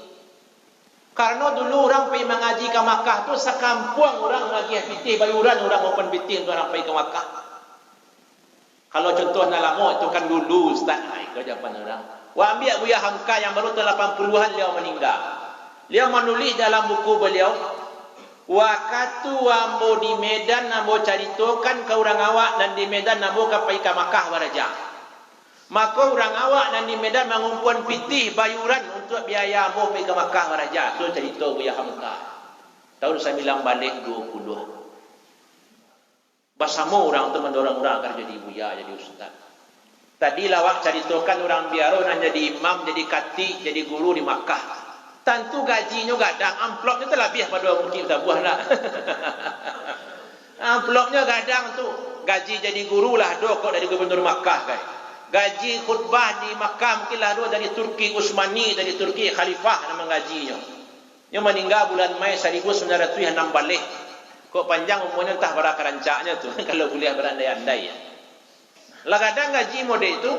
Karena dulu orang pergi mengaji ke Makkah tu sekampung orang ngaji FPT, bayuran orang open PT untuk orang pergi ke Makkah. Kalau contohnya lama itu kan dulu Ustaz. Itu jawapan orang. Wah ambil Buya Hamka yang baru tahun 80-an beliau meninggal. Beliau menulis dalam buku beliau, wakatu ambo di Medan ambo caritokan ke orang awak dan di Medan ambo ke pergi ke Makkah baraja. Maka orang awak dan di Medan mengumpulkan pitih bayuran untuk biaya ambo pergi ke Makkah baraja. Itu cerita Buya Hamka. Tahun 9 balik 20. Bersama orang tu mendorong orang agar jadi buya, jadi ustaz. Tadi lawak caritokan orang Biaro nak jadi imam, jadi khatib, jadi guru di Makkah. Tentu gajinya gadang, amplopnya tu lebih pada mungkin tak buah nak. Amplopnya gadang tu, gaji jadi guru lah do kok dari gubernur Makkah kan. Gaji khutbah di Makkah mungkin lah do dari Turki Utsmani, dari Turki Khalifah nama gajinya. Yang meninggal bulan Mei 1906 balik. Kok panjang umurnya entah pada kerancaknya tu kalau boleh berandai-andai ya. Lah kadang gaji model itu,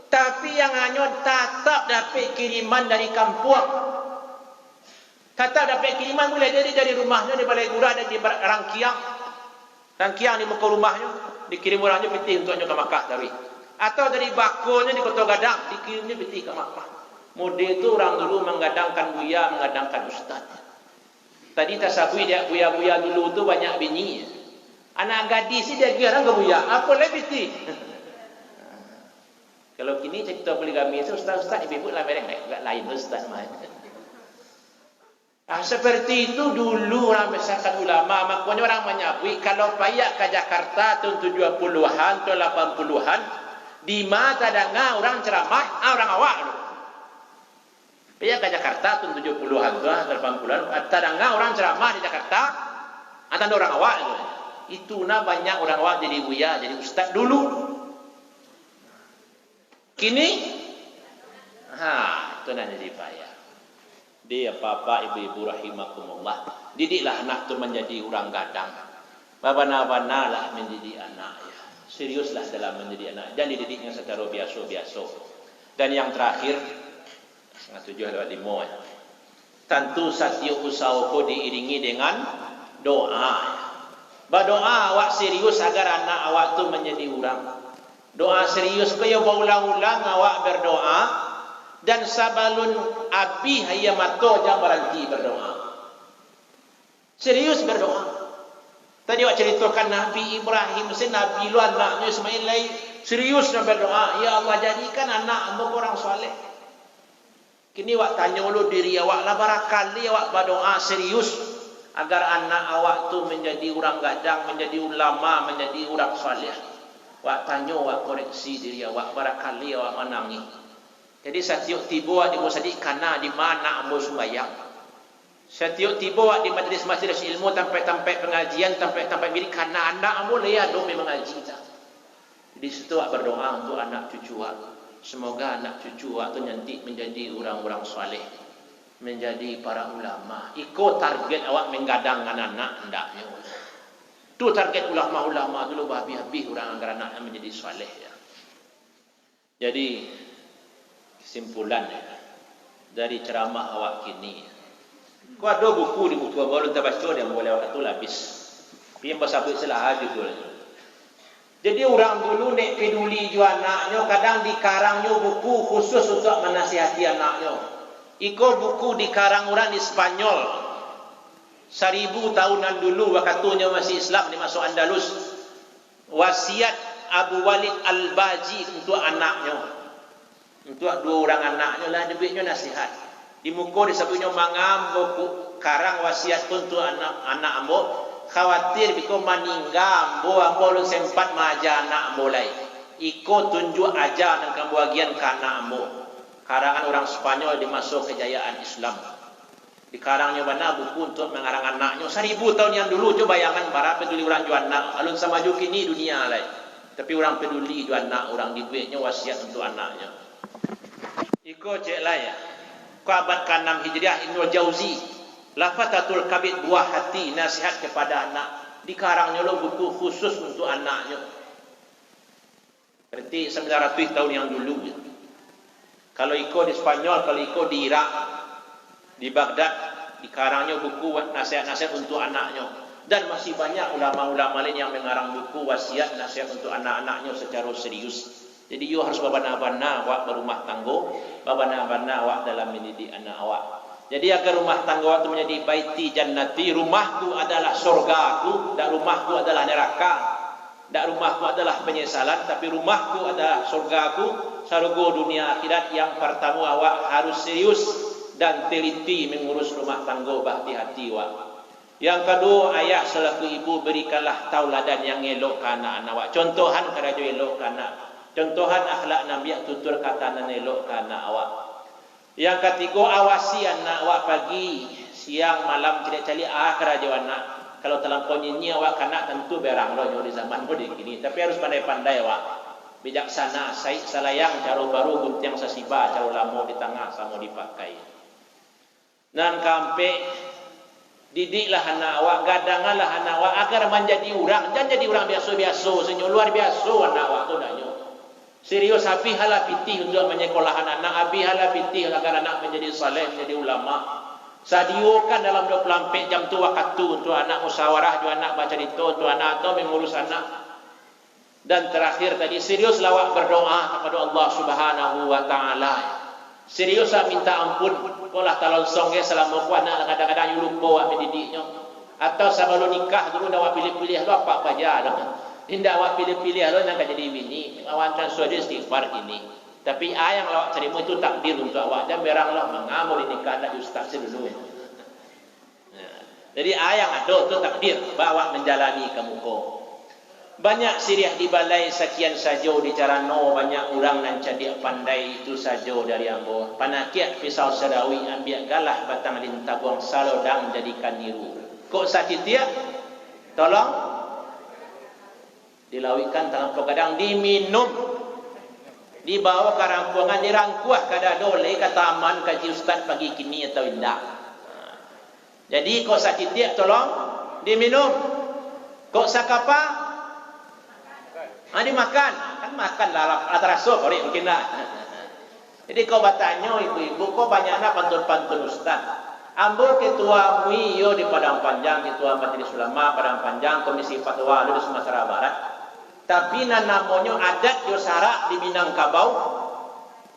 tapi yang hanya tetap dapat kiriman dari kampung. Tetap dapat kiriman boleh jadi dari rumahnya di Balai Gurah dan di Rangkiang. Rangkiang di muka rumahnya dikirim orangnya peti untuknya ke Makkah dari. Atau dari bakonya di Kota Gadang dikirimnya peti ke Makkah. Model itu orang dulu menggadangkan buya, menggadangkan ustaz. Tadi tasabui dia buya-buya dulu tu banyak bini. Anak gadis ni dia kira ke buya. Apa lebih ti? Kalau kini cerita poligami tu ustaz-ustaz ibu-ibu lah mereka enggak lain ustaz mah. Seperti itu dulu orang masyarakat ulama, makanya orang menyabui kalau payak ke Jakarta tahun 70-an, tahun 80-an, di mata dengar orang ceramah, orang awak tu. Payak ke Jakarta tahun 70-an, tahun 80-an, dengar orang ceramah di Jakarta, atau orang awak tu. Itu nah banyak orang awak jadi buya, jadi ustaz dulu. Kini, itu nak jadi payah. Dia bapak ibu-ibu rahimakumullah, didiklah anak tu menjadi orang gadang. Babana-bana lah mendidik anak ya. Seriuslah dalam mendidik anak. Jangan dididiknya secara biasa-biasa. Dan yang terakhir, 7:05 ya. Tentu setiap usaha diiringi dengan doa. Berdoa awak serius agar anak awak tu menjadi orang. Doa serius kaya berulang-ulang awak berdoa. Dan sabalun abi hayamato jangan berhenti berdoa. Serius berdoa. Tadi awak ceritakan Nabi Ibrahim, Nabi lu anaknya Ismail lain serius nak berdoa. Ya Allah jadikan anak hamba orang soleh. Kini awak tanya dulu diri awak lah barakali awak berdoa serius agar anak awak tu menjadi orang gadang, menjadi ulama, menjadi orang soleh. Awak tanya awak koreksi diri awak barakali awak menangi. Jadi setiap tiba di masjid kana di mana ambo sembahyang. Setiap tiba di majlis-majlis ilmu tempat-tempat pengajian, tempat-tempat milik kana anak ambo leya do mengaji tak. Di situ awak berdoa untuk anak cucu awak. Semoga anak cucu awak tu nanti menjadi orang-orang soleh. menjadi para ulama. Iko target awak menggadang anak-anak hendaknya. Tu target ulama-ulama dulu habis-habis orang agar anak menjadi soleh ya. Jadi kesimpulan dari ceramah awak kini. Kau ada buku di buku baru tak baca dia boleh awak tu habis. Pian bahasa apa salah judul. Jadi orang dulu nek peduli ju anaknya kadang dikarangnya buku khusus untuk menasihati anaknya. Iko buku dikarang orang di Spanyol. 1000 tahunan dulu waktunya masih Islam di masuk Andalus. Wasiat Abu Walid Al-Baji untuk anaknya. Untuk 2 orang anaknya lah debitnya nasihat. Di muka disebutnya mangam buku karang wasiat untuk anak ambo. Khawatir biko maninggal ambo lu sempat maja anak mulai. Iko tunjuk aja nang bagian ke anak ambo. Karangan orang Spanyol dimasuk kejayaan Islam. Dikarangnya mana buku untuk mengarang anaknya 1000 tahun yang dulu. Coba bayangan para peduli orang jual anak. Alun sama juga kini dunia lain. Tapi orang peduli jual anak, orang dibuatnya wasiat untuk anaknya. Iko cek lah ya. Ke abad ke-6 Hijriah Ibnul Jauzi, Lafatatul Kabid buah hati nasihat kepada anak. Dikarangnya lo buku khusus untuk anaknya. Berarti 900 tahun yang dulu. Kalau iko di Spanyol, kalau iko di Irak, di Baghdad, dikarangnya buku nasihat-nasihat untuk anaknya. Dan masih banyak ulama-ulama lain yang mengarang buku wasiat nasihat untuk anak-anaknya secara serius. Jadi you harus babana-bana awak berumah tangga, babana-bana awak dalam mendidik anak awak. Jadi agar rumah tangga awak itu menjadi baiti jannati, rumahku adalah surgaku, dan rumahku adalah neraka. Dan rumahku adalah penyesalan, tapi rumahku adalah surgaku, surga dunia akhirat. Yang pertama awak harus serius dan teliti mengurus rumah tangga bahti hati awak. Yang kedua, ayah selaku ibu berikanlah tauladan yang elok ke anak-anak awak. Contohan kerja elok ke anak. Contohan akhlak Nabi tutur kata nan elok ke anak awak. Yang ketiga, awasi anak awak pagi, siang, malam cari-cari kerja anak. Kalau terlampau nyanyi awak kanak tentu berang roh di zaman modern kini. Tapi harus pandai-pandai awak. Bijaksana, salayang cara baru guntiang sasiba, cara lama di tengah sama dipakai. Dan kampe didiklah anak awak, gadanganlah anak awak agar menjadi orang. Jangan jadi orang biasa-biasa, senyum luar biasa anak awak tu naknya. Serius api hala pitih untuk menyekolahkan anak, api hala pitih agar anak menjadi saleh, menjadi ulama. Sadiukan dalam 24 jam tu waktu untuk anak musyawarah, untuk anak baca dito, untuk anak atau mengurus anak. Dan terakhir tadi serius lawak berdoa kepada Allah Subhanahu wa taala. Serius minta ampun kolah talon songge selama ku anak kadang-kadang lupa awak mendidiknya. Atau sama lu nikah dulu dah awak pilih-pilih lu apa aja dah. Indah awak pilih-pilih lu nak jadi bini. Awak transfer istighfar ini. Tapi yang awak terima itu takdir untuk awak. Dan beranglah mengamul nikah nak ustaz dulu. Jadi yang ada tu takdir bawa menjalani ke muka. Banyak siriah di balai sekian saja di cara no, banyak orang nan cadik pandai itu saja dari ambo. Panakiat pisau serawi ambil galah batang lintah buang salodang jadikan niru. Kok sakit dia? Tolong dilawikan dalam kadang diminum. Dibawa ke rangkuangan dirangkuah kada dole ke taman kaji ustaz pagi kini atau indah. Jadi kok sakit dia tolong diminum. Kok sakapa? Dimakan, kan makan lah atraso kori mungkin lah. Jadi kau bertanya ibu-ibu, kau banyaknya pantun-pantun ustaz. Ambo ketua MUI yo di Padang Panjang, ketua Majelis Ulama Padang Panjang, Komisi Fatwa di Sumatera Barat. Tapi namanya adat yo sarak di Minangkabau,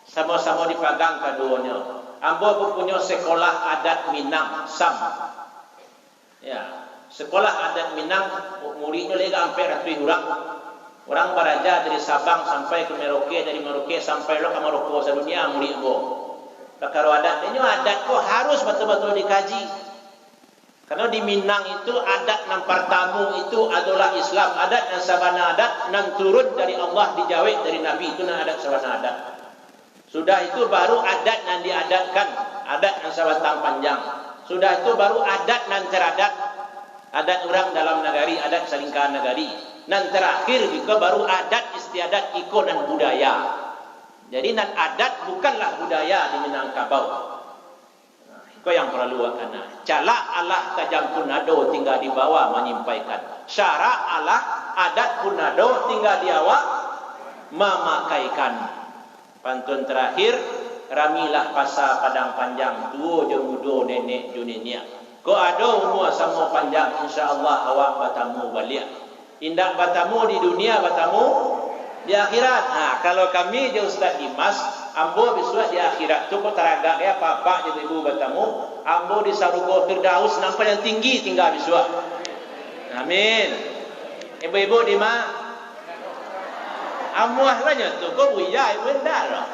sama-sama dipegang keduanya. Ambo punya sekolah adat Minang Sam. Ya, sekolah adat Minang muridnya lega hampir 100 orang. Orang beraja dari Sabang sampai ke Merauke, dari Merauke sampai ke Maroko sedunia murid bo. Perkara adat ini adat kok harus betul-betul dikaji. Karena di Minang itu adat yang pertama itu adalah Islam, adat yang sabana adat yang turun dari Allah dijawab dari Nabi itu yang adat sabana adat. Sudah itu baru adat yang diadatkan, adat yang sabatang panjang. Sudah itu baru adat yang teradat, adat orang dalam negari, adat selingkahan negari. Dan terakhir juga baru adat istiadat ikon dan budaya. Jadi nan adat bukanlah budaya di Minangkabau. Kau yang perlu wakana. Calak Allah tajam kunado tinggal di bawah menyampaikan. Syarak Allah adat kunado tinggal di awak memakaikan. Pantun terakhir, ramilah pasar padang panjang tua jemudo nenek dunia. Kau ada umur sama panjang, insya-Allah awak bertemu balik. Indak bertemu di dunia, bertemu di akhirat. Kalau kami je Ustaz Dimas, ambo besok di akhirat tu kau teragak ya papa je ibu bertemu, ambo di sarugo Firdaus nampak yang tinggi tinggal besok. Amin. Ibu-ibu di mana? Amuah lah tu kau buya ibu dah lah.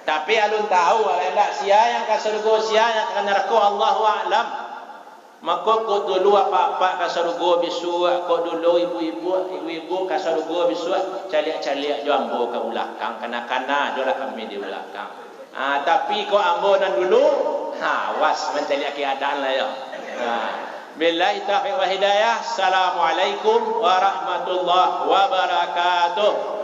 Tapi alun tahu ala sia yang ka surga sia yang ka neraka Allahu a'lam. Maka kau dulu apa-apa ka surga besok, kau dulu ibu-ibu ka surga besok, caliak-caliak jo ambo ka belakang, kana-kana jo lah kami di belakang. Tapi kau ambo nan dulu, was mencari keadaan lah ya. Billahi taufiq wa hidayah. Assalamualaikum warahmatullahi wabarakatuh.